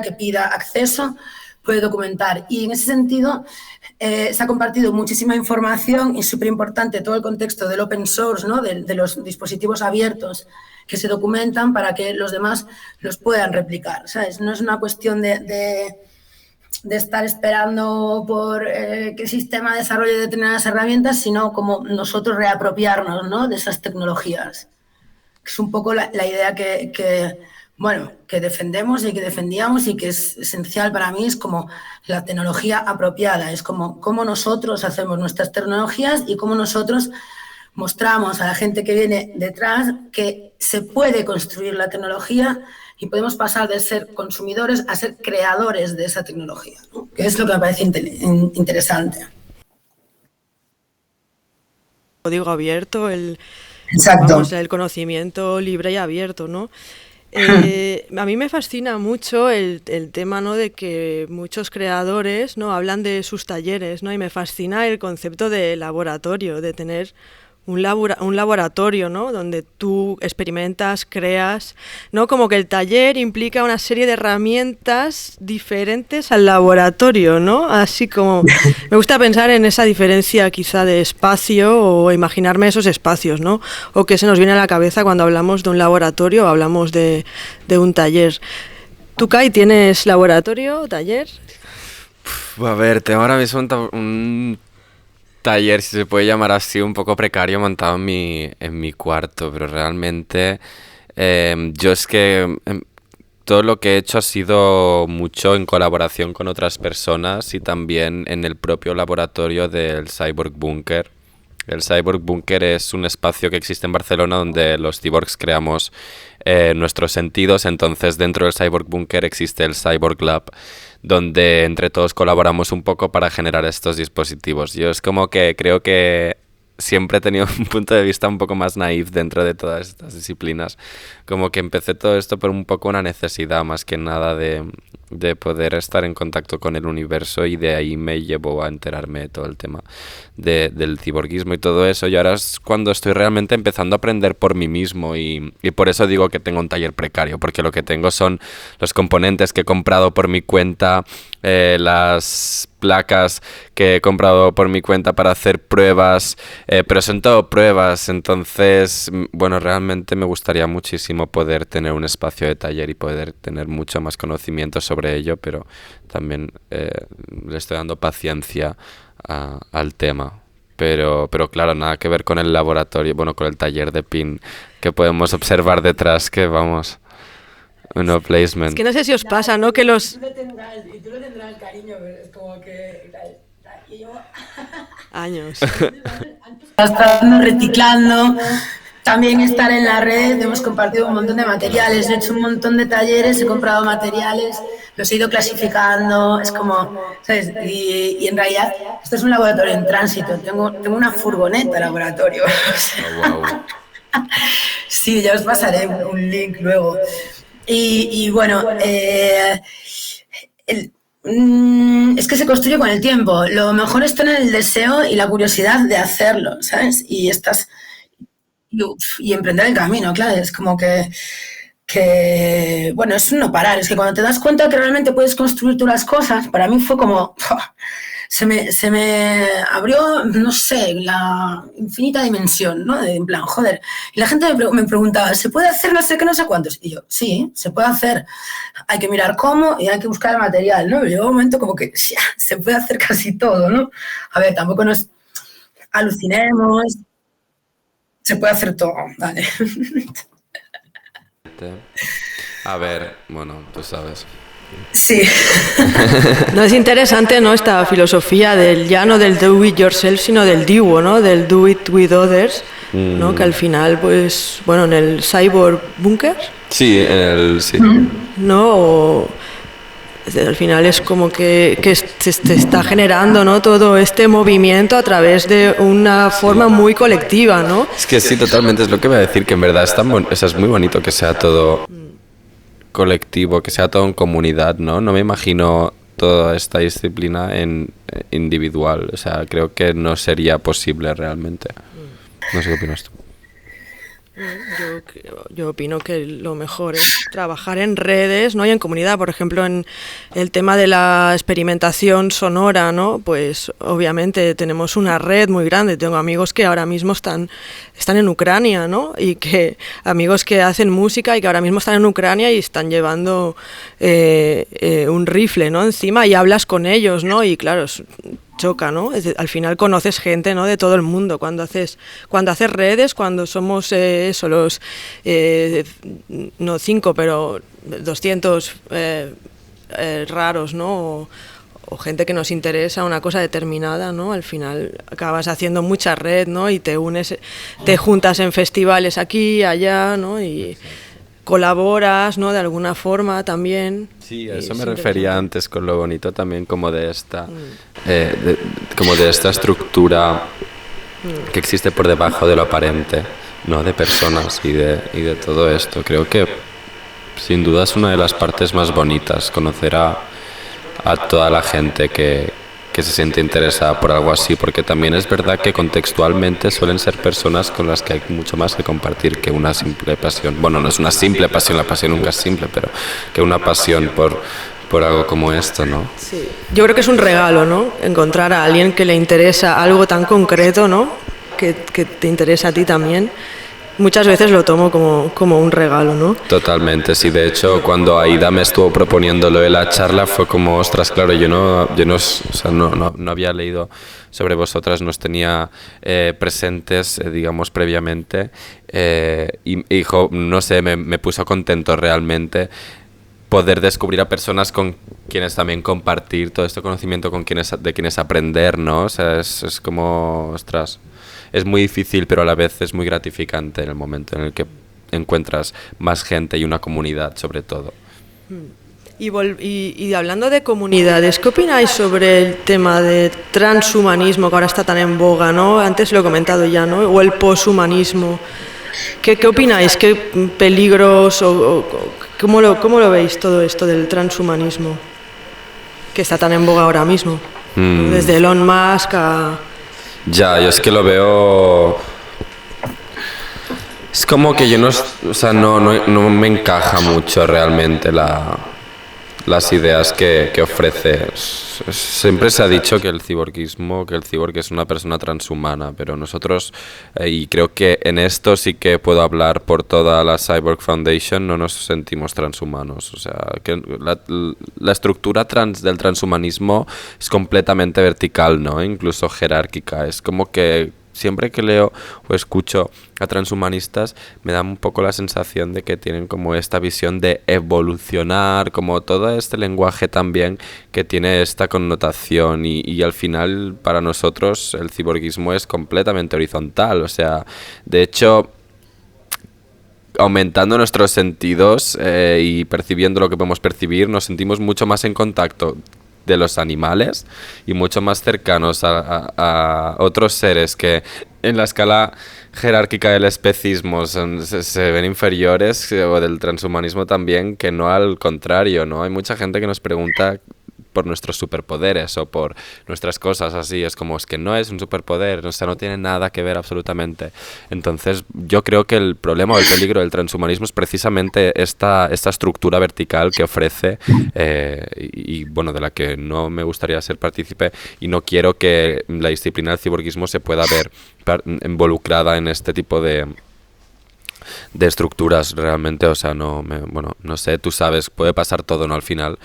que pida acceso puede documentar. Y en ese sentido se ha compartido muchísima información y súper importante todo el contexto del open source, ¿no? De los dispositivos abiertos que se documentan para que los demás los puedan replicar, ¿sabes? No es una cuestión de estar esperando por que el sistema desarrolle determinadas herramientas, sino como nosotros reapropiarnos, ¿no? De esas tecnologías. Es un poco la idea que defendemos y que defendíamos y que es esencial para mí, es como la tecnología apropiada, es como cómo nosotros hacemos nuestras tecnologías y cómo nosotros mostramos a la gente que viene detrás que se puede construir la tecnología y podemos pasar de ser consumidores a ser creadores de esa tecnología, ¿no? Que es lo que me parece interesante. Código abierto, Exacto. El conocimiento libre y abierto, ¿no? A mí me fascina mucho el tema, ¿no? De que muchos creadores, ¿no? Hablan de sus talleres, ¿no? Y me fascina el concepto de laboratorio, de tener un laboratorio, ¿no? Donde tú experimentas, creas, ¿no? Como que el taller implica una serie de herramientas diferentes al laboratorio, ¿no? Así como me gusta pensar en esa diferencia quizá de espacio o imaginarme esos espacios, ¿no? O qué se nos viene a la cabeza cuando hablamos de un laboratorio o hablamos de un taller. ¿Tú, Kai, tienes laboratorio, taller? A ver, tengo ahora mismo un taller, si se puede llamar así, un poco precario montado en mi cuarto, pero realmente yo es que todo lo que he hecho ha sido mucho en colaboración con otras personas y también en el propio laboratorio del Cyborg Bunker. El Cyborg Bunker es un espacio que existe en Barcelona donde los cyborgs creamos nuestros sentidos. Entonces, dentro del Cyborg Bunker existe el Cyborg Lab, donde entre todos colaboramos un poco para generar estos dispositivos. Yo es como que creo que siempre he tenido un punto de vista un poco más naif dentro de todas estas disciplinas. Como que empecé todo esto por un poco una necesidad más que nada de poder estar en contacto con el universo, y de ahí me llevó a enterarme de todo el tema del ciborguismo y todo eso. Y ahora es cuando estoy realmente empezando a aprender por mí mismo, y por eso digo que tengo un taller precario, porque lo que tengo son los componentes que he comprado por mi cuenta, las placas que he comprado por mi cuenta para hacer pruebas, pero son todo pruebas. Entonces, bueno, realmente me gustaría muchísimo poder tener un espacio de taller y poder tener mucho más conocimiento sobre ello, pero también le estoy dando paciencia al tema. Pero claro, nada que ver con el laboratorio, bueno, con el taller de PIN que podemos observar detrás, que vamos... No placement. Es que no sé si os pasa, ¿no? Que los... Tú lo tendrás cariño, pero es como que... Y yo... Años. Estando reciclando, también estar en la red, hemos compartido un montón de materiales, he hecho un montón de talleres, he comprado materiales, los he ido clasificando, es como, ¿sabes? Y en realidad esto es un laboratorio en tránsito, tengo una furgoneta laboratorio. Oh, wow. Sí, ya os pasaré un link luego. Y bueno, es que se construye con el tiempo. Lo mejor está en el deseo y la curiosidad de hacerlo, ¿sabes? Y emprender el camino, claro. Es como que bueno, es un no parar. Es que cuando te das cuenta que realmente puedes construir tú las cosas, para mí fue como... Se me abrió, no sé, la infinita dimensión, ¿no? En plan, joder. Y la gente me preguntaba, ¿se puede hacer no sé qué, no sé cuántos? Y yo, sí, se puede hacer. Hay que mirar cómo y hay que buscar el material, ¿no? Pero llegó un momento como que ya, se puede hacer casi todo, ¿no? A ver, tampoco nos alucinemos. Se puede hacer todo, vale. A ver, bueno, tú sabes. Sí. No, es interesante, ¿no? Esta filosofía del ya no del do it yourself, sino del DIWO, ¿no? Del do it with others, ¿no? Que al final, pues, bueno, en el Cyborg Bunker. Sí, sí. ¿No? Al final es como que se está generando, ¿no? Todo este movimiento a través de una forma muy colectiva, ¿no? Es que sí, totalmente, es lo que voy a decir, que en verdad es muy bonito que sea todo colectivo, que sea todo en comunidad, ¿no? No me imagino toda esta disciplina en individual, o sea, creo que no sería posible realmente. No sé qué opinas tú. Yo opino que lo mejor es trabajar en redes, ¿no? Y en comunidad. Por ejemplo, en el tema de la experimentación sonora, ¿no? Pues obviamente tenemos una red muy grande. Tengo amigos que ahora mismo están en Ucrania, ¿no? Y que amigos que hacen música y que ahora mismo están en Ucrania y están llevando un rifle, ¿no? Encima, y hablas con ellos, ¿no? Y claro, choca, ¿no? Al final conoces gente, ¿no? De todo el mundo. Cuando haces redes, cuando somos los no 5, pero 200 raros, ¿no? O gente que nos interesa una cosa determinada, ¿no? Al final acabas haciendo mucha red, ¿no? Y te unes, te juntas en festivales aquí, allá, ¿no? Y colaboras, ¿no? De alguna forma también. Sí, a eso me refería antes, con lo bonito también como de esta como de esta estructura que existe por debajo de lo aparente, ¿no? De personas y de todo esto. Creo que sin duda es una de las partes más bonitas, conocer a toda la gente que se siente interesada por algo así, porque también es verdad que contextualmente suelen ser personas con las que hay mucho más que compartir que una simple pasión. Bueno, no es una simple pasión, la pasión nunca es simple, pero que una pasión por algo como esto, ¿no? Sí. Yo creo que es un regalo, ¿no? Encontrar a alguien que le interesa algo tan concreto, ¿no? Que te interesa a ti también. muchas veces lo tomo como un regalo, ¿no? Totalmente, sí. De hecho, cuando Aida me estuvo proponiendo lo de la charla, fue como, ostras, claro, yo no, o sea, no había leído sobre vosotras, no os tenía presentes, digamos, previamente. Y no sé, me puso contento realmente poder descubrir a personas con quienes también compartir todo este conocimiento, de quienes aprender, ¿no? O sea, es como, ostras, es muy difícil, pero a la vez es muy gratificante en el momento en el que encuentras más gente y una comunidad, sobre todo. Y hablando de comunidades, ¿qué opináis sobre el tema de transhumanismo que ahora está tan en boga, ¿no? Antes lo he comentado ya, ¿no? O el poshumanismo. ¿Qué opináis? ¿Qué peligros cómo lo veis todo esto del transhumanismo que está tan en boga ahora mismo? Desde Elon Musk a... Ya, yo es que lo veo... Es como que yo o sea, no me encaja mucho realmente las ideas que ofrece. Siempre se ha dicho que el cyborg es una persona transhumana, pero nosotros, y creo que en esto sí que puedo hablar por toda la Cyborg Foundation, no nos sentimos transhumanos. O sea, que la estructura del transhumanismo es completamente vertical, ¿no? Incluso jerárquica. Es como que siempre que leo o escucho a transhumanistas me da un poco la sensación de que tienen como esta visión de evolucionar, como todo este lenguaje también que tiene esta connotación y al final para nosotros el ciborguismo es completamente horizontal, o sea, de hecho aumentando nuestros sentidos y percibiendo lo que podemos percibir, nos sentimos mucho más en contacto de los animales y mucho más cercanos a otros seres que en la escala jerárquica del especismo se ven inferiores, o del transhumanismo también, que no al contrario, ¿no? Hay mucha gente que nos pregunta por nuestros superpoderes o por nuestras cosas así, es como, es que no es un superpoder, o sea, no tiene nada que ver absolutamente. Entonces yo creo que el problema o el peligro del transhumanismo es precisamente esta estructura vertical que ofrece y bueno, de la que no me gustaría ser partícipe y no quiero que la disciplina del ciborguismo se pueda ver involucrada en este tipo de estructuras realmente, o sea, no sé, tú sabes, puede pasar todo, ¿no? Al final,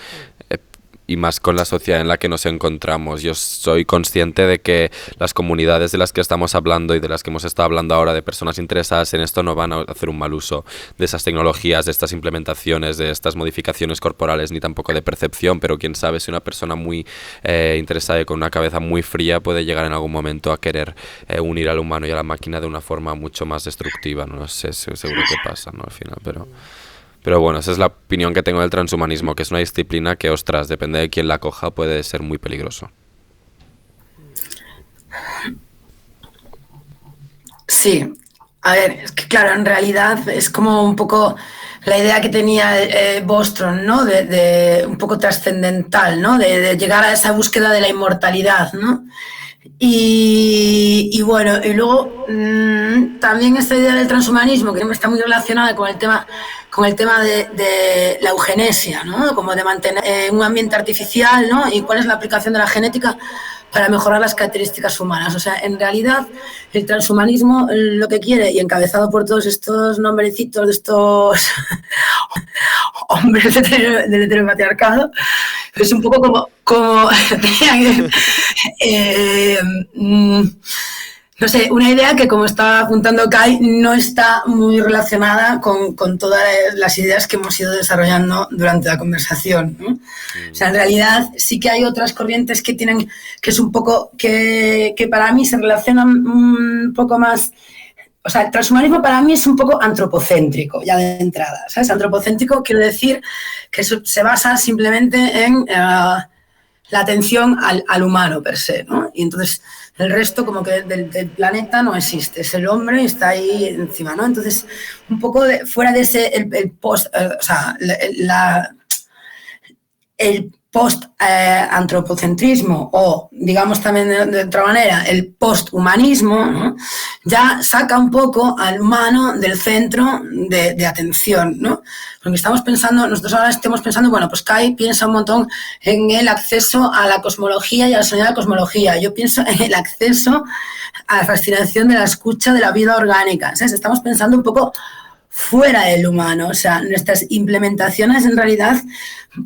y más con la sociedad en la que nos encontramos. Yo soy consciente de que las comunidades de las que estamos hablando y de las que hemos estado hablando ahora, de personas interesadas en esto, no van a hacer un mal uso de esas tecnologías, de estas implementaciones, de estas modificaciones corporales, ni tampoco de percepción, pero quién sabe si una persona muy interesada y con una cabeza muy fría puede llegar en algún momento a querer unir al humano y a la máquina de una forma mucho más destructiva. No sé, seguro que pasa, ¿no? Al final, pero bueno, esa es la opinión que tengo del transhumanismo, que es una disciplina que, ostras, depende de quién la coja, puede ser muy peligroso. Sí, a ver, es que claro, en realidad es como un poco la idea que tenía Bostrom, ¿no? De un poco trascendental, ¿no? De llegar a esa búsqueda de la inmortalidad, ¿no? Y bueno, y luego también esta idea del transhumanismo, que está muy relacionada con el tema de la eugenesia, ¿no? Como de mantener un ambiente artificial, ¿no? Y cuál es la aplicación de la genética para mejorar las características humanas. O sea, en realidad el transhumanismo lo que quiere, y encabezado por todos estos nombrecitos de estos hombres del heteropatriarcado, es un poco como no sé, una idea que, como está apuntando Kai, no está muy relacionada con todas las ideas que hemos ido desarrollando durante la conversación, ¿no? O sea, en realidad sí que hay otras corrientes que es un poco, que para mí se relacionan un poco más. O sea, el transhumanismo para mí es un poco antropocéntrico, ya de entrada, ¿sabes? Antropocéntrico quiere decir que se basa simplemente en la atención al humano per se, ¿no? Y entonces el resto como que del planeta no existe, es el hombre y está ahí encima, ¿no? Entonces, un poco fuera de ese, el post-antropocentrismo o, digamos también de otra manera, el post-humanismo, ¿no? Ya saca un poco al humano del centro de atención, ¿no? Porque estamos pensando, nosotros ahora estamos pensando, bueno, pues Kai piensa un montón en el acceso a la cosmología y a la sonido de la cosmología. Yo pienso en el acceso a la fascinación de la escucha de la vida orgánica, ¿sabes? Estamos pensando un poco fuera del humano, o sea, nuestras implementaciones en realidad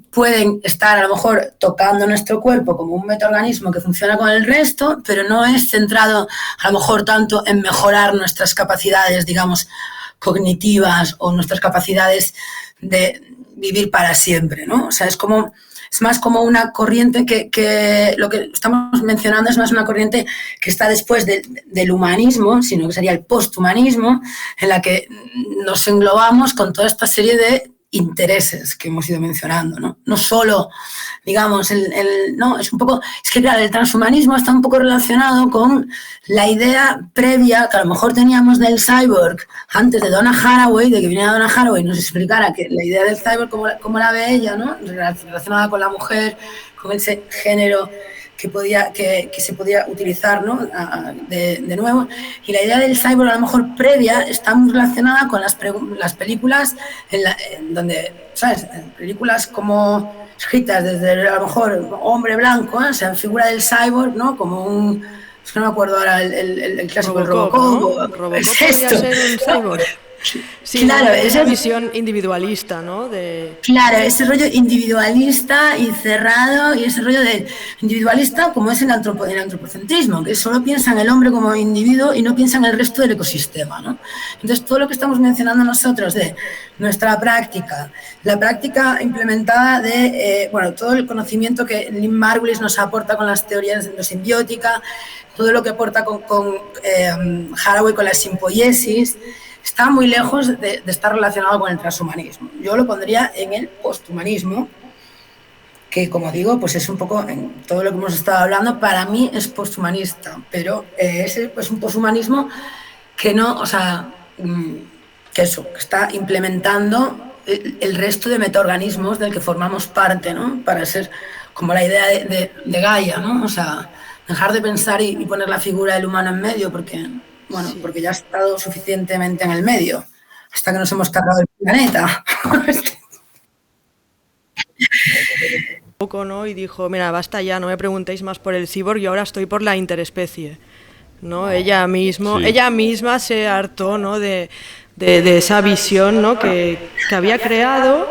pueden estar a lo mejor tocando nuestro cuerpo como un metaorganismo que funciona con el resto, pero no es centrado a lo mejor tanto en mejorar nuestras capacidades, digamos, cognitivas o nuestras capacidades de vivir para siempre, ¿no? O sea, es más como una corriente que lo que estamos mencionando es más una corriente que está después del humanismo, sino que sería el posthumanismo, en la que nos englobamos con toda esta serie de intereses que hemos ido mencionando, ¿no? No solo, digamos, no, es un poco, es que claro, el transhumanismo está un poco relacionado con la idea previa que a lo mejor teníamos del cyborg antes de Donna Haraway, de que viniera Donna Haraway y nos explicara que la idea del cyborg, cómo la ve ella, ¿no? Relacionada con la mujer, con ese género que se podía utilizar, ¿no? de nuevo. Y la idea del cyborg a lo mejor previa está muy relacionada con las películas en donde, ¿sabes? Películas como escritas desde a lo mejor hombre blanco, ¿eh? O sea, en figura del cyborg, ¿no? Como un... Es que no me acuerdo ahora el clásico Robocop, Robocop. ¿no? Robocop podría ser un cyborg. Sí, claro, esa visión individualista, ¿no? Claro, ese rollo individualista y cerrado, y ese rollo de individualista como es el antropocentrismo, que solo piensa en el hombre como individuo y no piensa en el resto del ecosistema, ¿no? Entonces, todo lo que estamos mencionando nosotros de nuestra práctica, la práctica implementada de, bueno, todo el conocimiento que Lynn Margulis nos aporta con las teorías endosimbióticas, todo lo que aporta con Haraway con la simpoiesis, está muy lejos de estar relacionado con el transhumanismo. Yo lo pondría en el posthumanismo, que como digo, pues es un poco, en todo lo que hemos estado hablando, para mí es posthumanista, pero es pues un posthumanismo que no, o sea, que está implementando el resto de metaorganismos del que formamos parte, ¿no? Para ser como la idea de Gaia, ¿no? O sea, dejar de pensar y poner la figura del humano en medio, porque... Bueno, sí. Porque ya ha estado suficientemente en el medio, hasta que nos hemos cargado el planeta. Poco, ¿no? Y dijo, mira, basta ya, no me preguntéis más por el cyborg, yo ahora estoy por la interespecie, ¿no? Ella misma se hartó, ¿no? de esa visión, ¿no? que había creado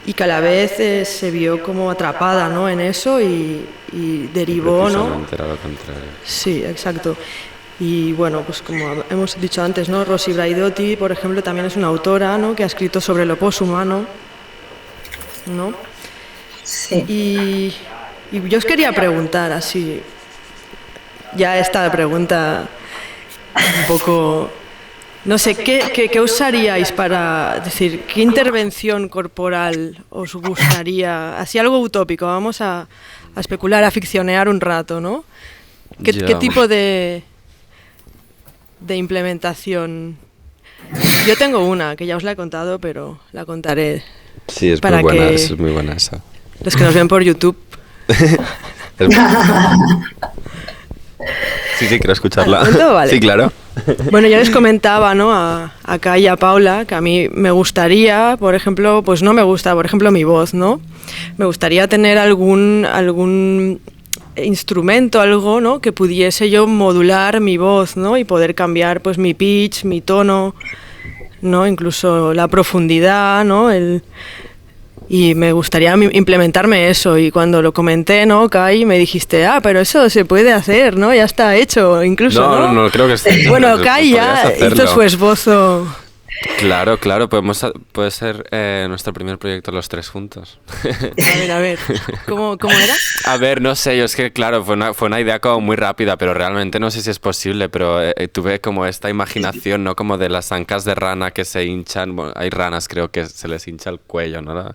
y que a la vez se vio como atrapada, ¿no? En eso y derivó, ¿no? Sí, exacto. Y bueno, pues como hemos dicho antes, ¿no? Rosy Braidotti, por ejemplo, también es una autora, ¿no? Que ha escrito sobre lo poshumano, ¿no? Sí. Y yo os quería preguntar así, ya esta pregunta un poco, no sé, ¿qué usaríais para decir, qué intervención corporal os gustaría, así algo utópico, vamos a especular, a ficcionear un rato, ¿no? ¿Qué tipo de implementación? Yo tengo una, que ya os la he contado, pero la contaré. Sí, es muy buena, es muy buena esa. Los que nos ven por YouTube. Sí, quiero escucharla. Vale. Sí, claro. Bueno, ya les comentaba, ¿no? A Kai y a Paula que a mí me gustaría, por ejemplo, pues no me gusta, por ejemplo, mi voz, ¿no? Me gustaría tener algún instrumento, algo, ¿no? Que pudiese yo modular mi voz, ¿no? Y poder cambiar, pues, mi pitch, mi tono, ¿no? Incluso la profundidad, ¿no? Y me gustaría implementarme eso. Y cuando lo comenté, ¿no, Kai? Me dijiste, pero eso se puede hacer, ¿no? Ya está hecho, incluso, ¿no? No creo que esté. Bueno, Kai ya hizo su esbozo. Claro, puede ser nuestro primer proyecto los tres juntos. A ver, ¿cómo era? A ver, no sé, yo es que claro, fue una idea como muy rápida, pero realmente no sé si es posible, pero tuve como esta imaginación, ¿no? Como de las ancas de rana que se hinchan, bueno, hay ranas creo que se les hincha el cuello, ¿no?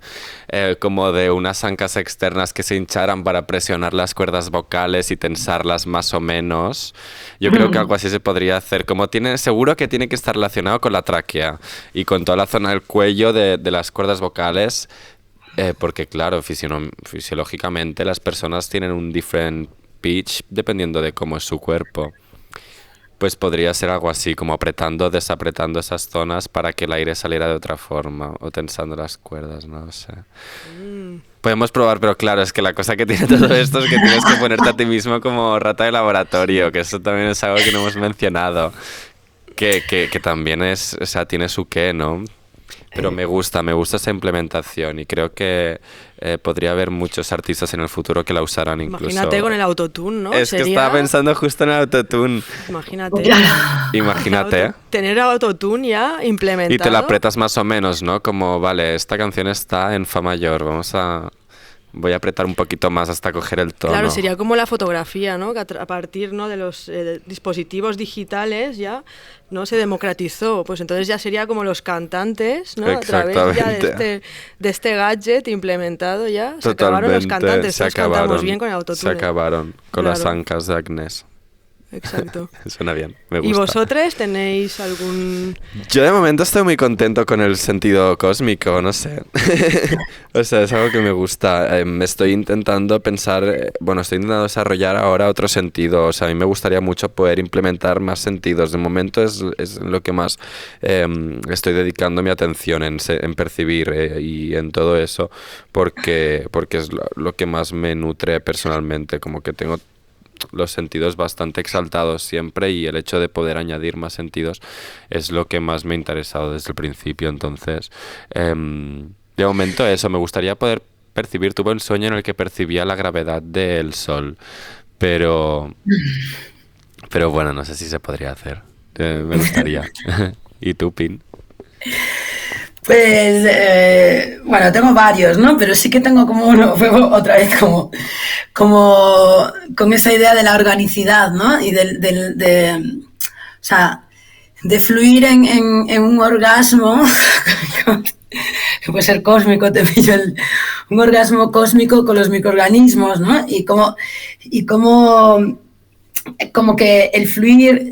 Como de unas ancas externas que se hincharan para presionar las cuerdas vocales y tensarlas más o menos. Yo creo que algo así se podría hacer, seguro que tiene que estar relacionado con la tráquea y con toda la zona del cuello de las cuerdas vocales, Porque claro, fisiológicamente las personas tienen un different pitch dependiendo de cómo es su cuerpo. Pues podría ser algo así, como apretando, desapretando esas zonas para que el aire saliera de otra forma, o tensando las cuerdas, no lo sé. Podemos probar, pero claro, es que la cosa que tiene todo esto es que tienes que ponerte a ti mismo como rata de laboratorio, que eso también es algo que no hemos mencionado, que también es, o sea, tiene su qué, ¿no? Pero me gusta esa implementación y creo que podría haber muchos artistas en el futuro que la usaran incluso. Imagínate con el autotune, ¿no? Es que estaba pensando justo en el autotune. Imagínate. Imagínate. Tener autotune ya implementado. Y te la apretas más o menos, ¿no? Como, vale, esta canción está en fa mayor, voy a apretar un poquito más hasta coger el tono. Claro, sería como la fotografía, ¿no? Que a partir, ¿no?, de los dispositivos digitales ya no se democratizó. Pues entonces ya sería como los cantantes, ¿no? A través ya de este gadget implementado ya. Se acabaron los cantantes, todos cantamos bien con el autotune. Se acabaron con las ancas de Agnès. Exacto. Suena bien, me gusta. ¿Y vosotros tenéis algún...? Yo de momento estoy muy contento con el sentido cósmico, no sé. O sea, es algo que me gusta. Estoy intentando estoy intentando desarrollar ahora otro sentido. O sea, a mí me gustaría mucho poder implementar más sentidos. De momento es lo que más estoy dedicando mi atención en percibir y en todo eso, porque es lo que más me nutre personalmente. Como que tengo los sentidos bastante exaltados siempre y el hecho de poder añadir más sentidos es lo que más me ha interesado desde el principio. Entonces, de momento eso, me gustaría poder percibir. Tuve un sueño en el que percibía la gravedad del sol, pero bueno, no sé si se podría hacer. Me gustaría. ¿Y tú, Pin? Pues, bueno, tengo varios, ¿no? Pero sí que tengo como uno, otra vez como con esa idea de la organicidad, ¿no? Y o sea, de fluir en un orgasmo, que puede ser cósmico, un orgasmo cósmico con los microorganismos, ¿no? Y como que el fluir,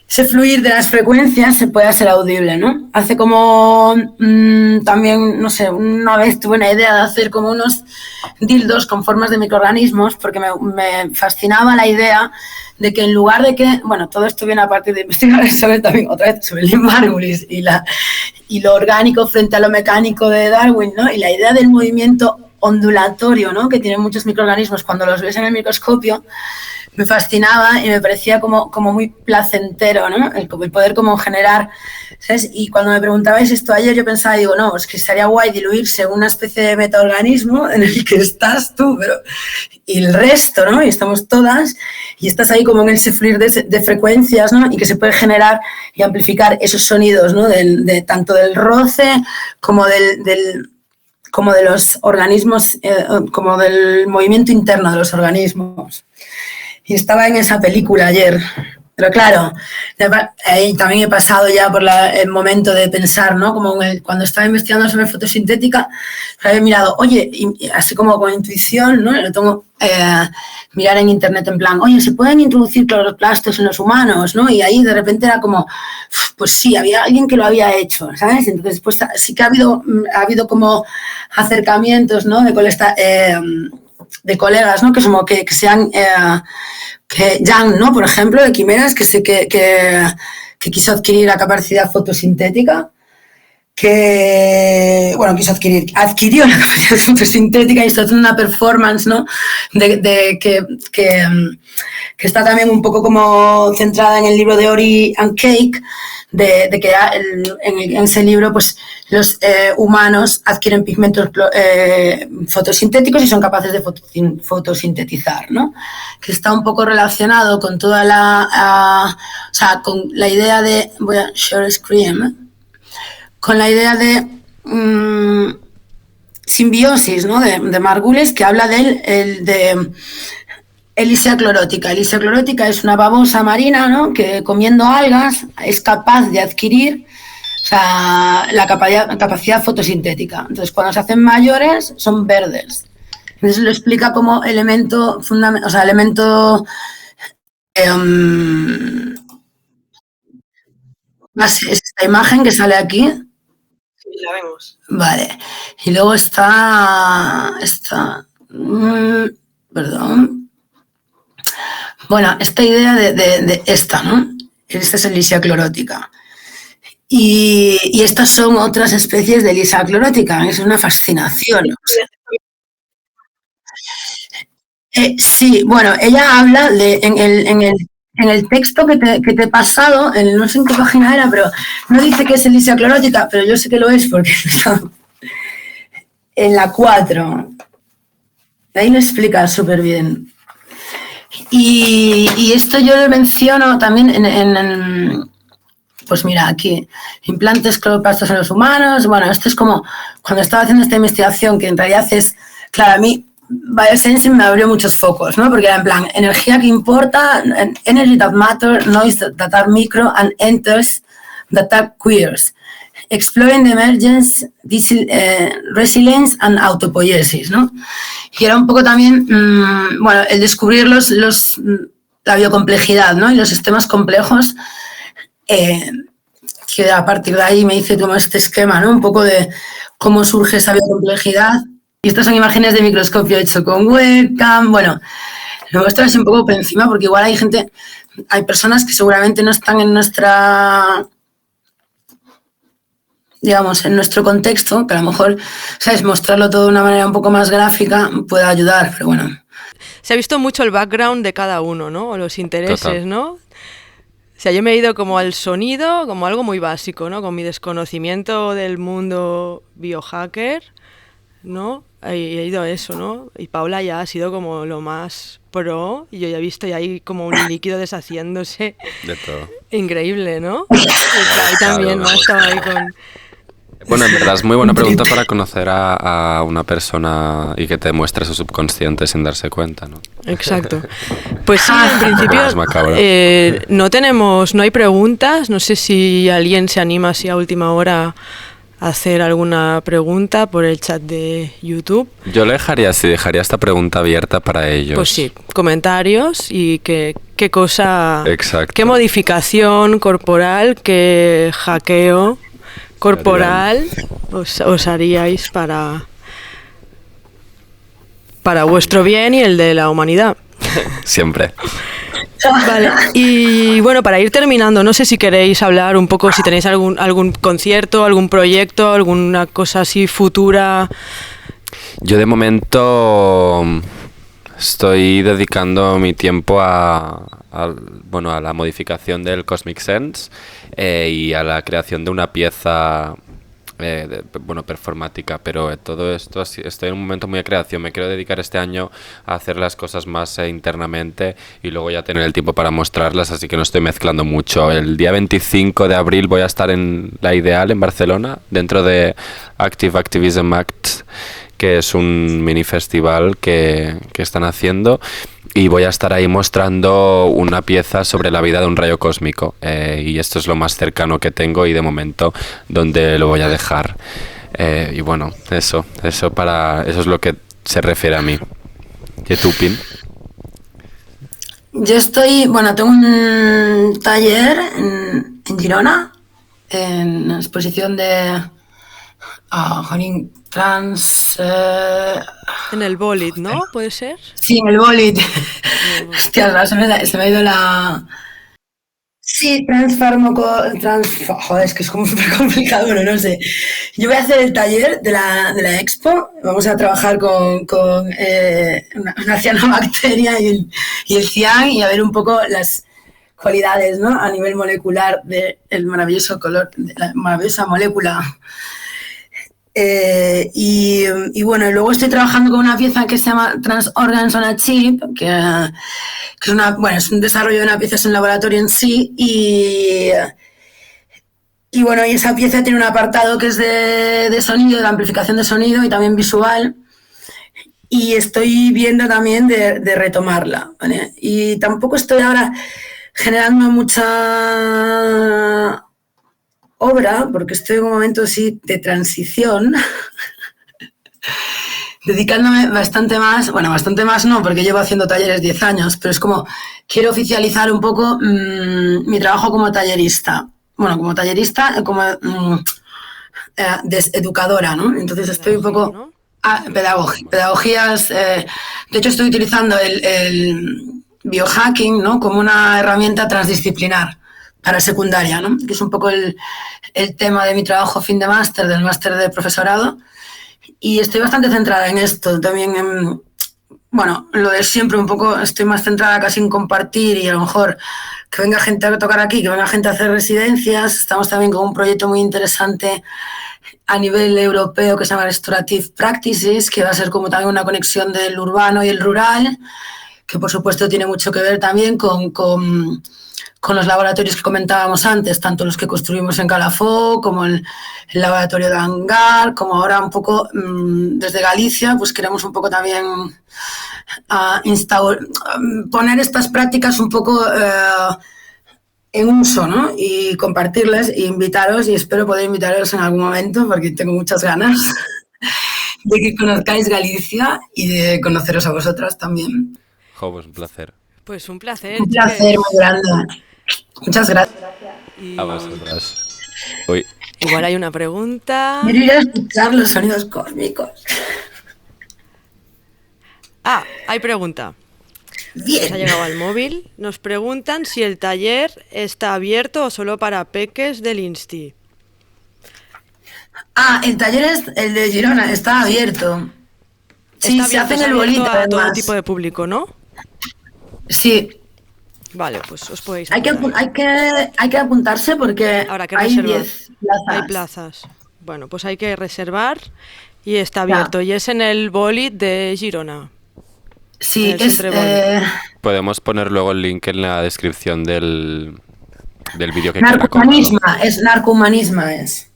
ese fluir de las frecuencias se puede hacer audible, ¿no? Hace como también, no sé, una vez tuve una idea de hacer como unos dildos con formas de microorganismos porque me fascinaba la idea de que en lugar de que, bueno, todo esto viene a partir de investigar sobre también otra vez sobre el Margulis y lo orgánico frente a lo mecánico de Darwin, ¿no? Y la idea del movimiento ondulatorio, ¿no?, que tienen muchos microorganismos cuando los ves en el microscopio, me fascinaba y me parecía como muy placentero, ¿no? El poder como generar, ¿sabes? Y cuando me preguntabais esto ayer, yo pensaba, digo, no, es que estaría guay diluirse en una especie de metaorganismo en el que estás tú, y el resto, ¿no? Y estamos todas, y estás ahí como en ese fluir de frecuencias, ¿no? Y que se puede generar y amplificar esos sonidos, ¿no? Tanto del roce como como de los organismos, como del movimiento interno de los organismos. Y estaba en esa película ayer. Pero claro, también he pasado ya por el momento de pensar, ¿no? Como cuando estaba investigando sobre fotosintética, había mirado, oye, así como con intuición, ¿no? Lo tengo mirar en internet en plan, oye, ¿se pueden introducir cloroplastos en los humanos, ¿no? Y ahí de repente era como, pues sí, había alguien que lo había hecho, ¿sabes? Entonces, pues sí que ha habido como acercamientos, ¿no? De colegas, ¿no? Que sean que Yang, ¿no?, por ejemplo, de Quimeras, que quiso adquirir la capacidad fotosintética, adquirió la capacidad fotosintética y está haciendo una performance, ¿no?, que está también un poco como centrada en el libro de Ori and Cake, de que en ese libro pues los humanos adquieren pigmentos fotosintéticos y son capaces de fotosintetizar, ¿no? Que está un poco relacionado con toda con la idea de, voy a share screen, con la idea de simbiosis, ¿no?, de Margulis, que habla de Elisia clorótica. Elisia clorótica es una babosa marina, ¿no?, que comiendo algas es capaz de adquirir la capacidad fotosintética. Entonces, cuando se hacen mayores, son verdes. Entonces, lo explica como elemento fundamental, es esta imagen que sale aquí. la vemos. Vale. Y luego está perdón. Bueno, esta idea de esta, ¿no? Esta es Lysia clorótica. Y estas son otras especies de Lysia clorótica. Es una fascinación. Sí, bueno, ella habla en el texto que te he pasado, no sé en qué página era, pero no dice que es Lysia clorótica, pero yo sé que lo es porque está en la 4. Ahí lo explica súper bien. Y esto yo lo menciono también pues mira, aquí, implantes cloroplastos en los humanos. Bueno, esto es como cuando estaba haciendo esta investigación, que en realidad es, claro, a mí Biosensing me abrió muchos focos, ¿no? Porque era en plan, energía que importa, energy that matters, noise that are micro and enters that are queers. Exploring the emergence, resilience and autopoiesis, ¿no? Y era un poco también, bueno, el descubrir la biocomplejidad, ¿no? Y los sistemas complejos, que a partir de ahí me hice como este esquema, ¿no? Un poco de cómo surge esa biocomplejidad. Y estas son imágenes de microscopio hecho con webcam. Bueno, lo muestro así un poco por encima porque igual hay personas que seguramente no están en digamos, en nuestro contexto, que a lo mejor, ¿sabes? Mostrarlo todo de una manera un poco más gráfica puede ayudar, pero bueno. Se ha visto mucho el background de cada uno, ¿no? O los intereses, Total. ¿no? O sea, yo me he ido como al sonido, como algo muy básico, ¿no? Con mi desconocimiento del mundo biohacker, ¿no? He ido a eso, ¿no? Y Paula ya ha sido como lo más pro, y yo ya he visto ya hay como un líquido deshaciéndose. De todo. Increíble, ¿no? Y Kai también, ¿no? Estaba ahí con... Bueno, en verdad es muy buena pregunta para conocer a una persona y que te muestre su subconsciente sin darse cuenta, ¿no? Exacto. Pues sí, en principio Más macabro. no hay preguntas. No sé si alguien se anima así a última hora a hacer alguna pregunta por el chat de YouTube. Yo le dejaría esta pregunta abierta para ellos. Pues sí, comentarios y qué cosa, Exacto. qué modificación corporal, qué hackeo corporal os haríais para vuestro bien y el de la humanidad. Siempre. Vale, y bueno, para ir terminando, no sé si queréis hablar un poco, si tenéis algún concierto, algún proyecto, alguna cosa así futura. Yo de momento estoy dedicando mi tiempo a la modificación del Cosmic Sense y a la creación de una pieza performática, pero todo esto estoy en un momento muy de creación. Me quiero dedicar este año a hacer las cosas más internamente y luego ya tener el tiempo para mostrarlas, así que no estoy mezclando mucho. El día 25 de abril voy a estar en La Ideal, en Barcelona, dentro de Active Activism Act, que es un mini festival que están haciendo, y voy a estar ahí mostrando una pieza sobre la vida de un rayo cósmico, y esto es lo más cercano que tengo y de momento donde lo voy a dejar. Y bueno, eso es lo que se refiere a mí. ¿Y tú, Pin? Yo tengo un taller en Girona, en la exposición de trans... En el Bolit, ¿no? ¿Puede ser? Sí, en el Bolit. Hostia, se me ha ido la... Sí, joder, es que es como súper complicado, bueno, no sé. Yo voy a hacer el taller de la expo. Vamos a trabajar con una cianobacteria y el cian, y a ver un poco las cualidades, ¿no? A nivel molecular del maravilloso color, de la maravillosa molécula. Y bueno, luego estoy trabajando con una pieza que se llama Trans Organs on a Chip, que es un desarrollo de una pieza en laboratorio en sí, y bueno, y esa pieza tiene un apartado que es de sonido, de amplificación de sonido y también visual, y estoy viendo también de retomarla, ¿vale? Y tampoco estoy ahora generando mucha obra, porque estoy en un momento así de transición, dedicándome bastante más no, porque llevo haciendo talleres 10 años, pero es como, quiero oficializar un poco mi trabajo como tallerista. Bueno, como tallerista, deseducadora, ¿no? Entonces estoy un Pedagogía, poco... ¿no? Pedagogías... de hecho, estoy utilizando el biohacking, ¿no? Como una herramienta transdisciplinar para secundaria, ¿no? Que es un poco el tema de mi trabajo fin de máster, del máster de profesorado. Y estoy bastante centrada en esto, también en... Bueno, lo de siempre un poco, estoy más centrada casi en compartir y a lo mejor que venga gente a tocar aquí, que venga gente a hacer residencias. Estamos también con un proyecto muy interesante a nivel europeo que se llama Restorative Practices, que va a ser como también una conexión del urbano y el rural, que por supuesto tiene mucho que ver también con los laboratorios que comentábamos antes, tanto los que construimos en Calafó, como el laboratorio de Angar, como ahora un poco desde Galicia, pues queremos un poco también poner estas prácticas un poco en uso, ¿no? Y compartirlas e invitaros, y espero poder invitaros en algún momento, porque tengo muchas ganas de que conozcáis Galicia y de conoceros a vosotras también. Jo, pues un placer. Pues un placer. Un placer muy grande. Muchas gracias. Y A vosotras. Uy. igual hay una pregunta. Quiero ir a escuchar los sonidos cósmicos. Hay pregunta. Bien. Nos ha llegado al móvil. Nos preguntan si el taller está abierto o solo para peques del Insti. El taller es el de Girona, está abierto. Sí, Está se hace en está el bolito, a todo además. tipo de público, ¿no? Sí. Vale, pues os podéis Hay apuntar. que apuntarse porque Habrá que hay reservar. 10 plazas. Hay plazas. Bueno, pues hay que reservar y está abierto. Y es en el bolit de Girona. Sí, El es... centre Bolit. Podemos poner luego el link en la descripción del vídeo que queda colgado. Narcohumanismo es.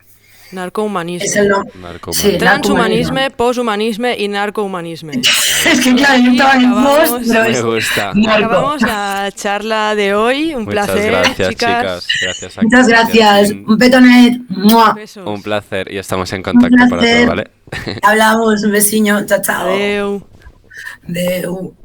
Narcohumanisme. Es el nombre. Narcohumanismo. Sí, Transhumanisme, poshumanisme y narcohumanisme. Es que claro, yo estaba en post, pero Me es gusta. narco. Acabamos la charla de hoy. Un Muchas placer, gracias, chicas. Gracias a Muchas gracias. Jim. Un petonet. ¡Mua! Besos. Un placer y estamos en contacto para todo, placer. ¿vale? Hablamos. Un besiño. Chao, chao. Adeu. Adeu.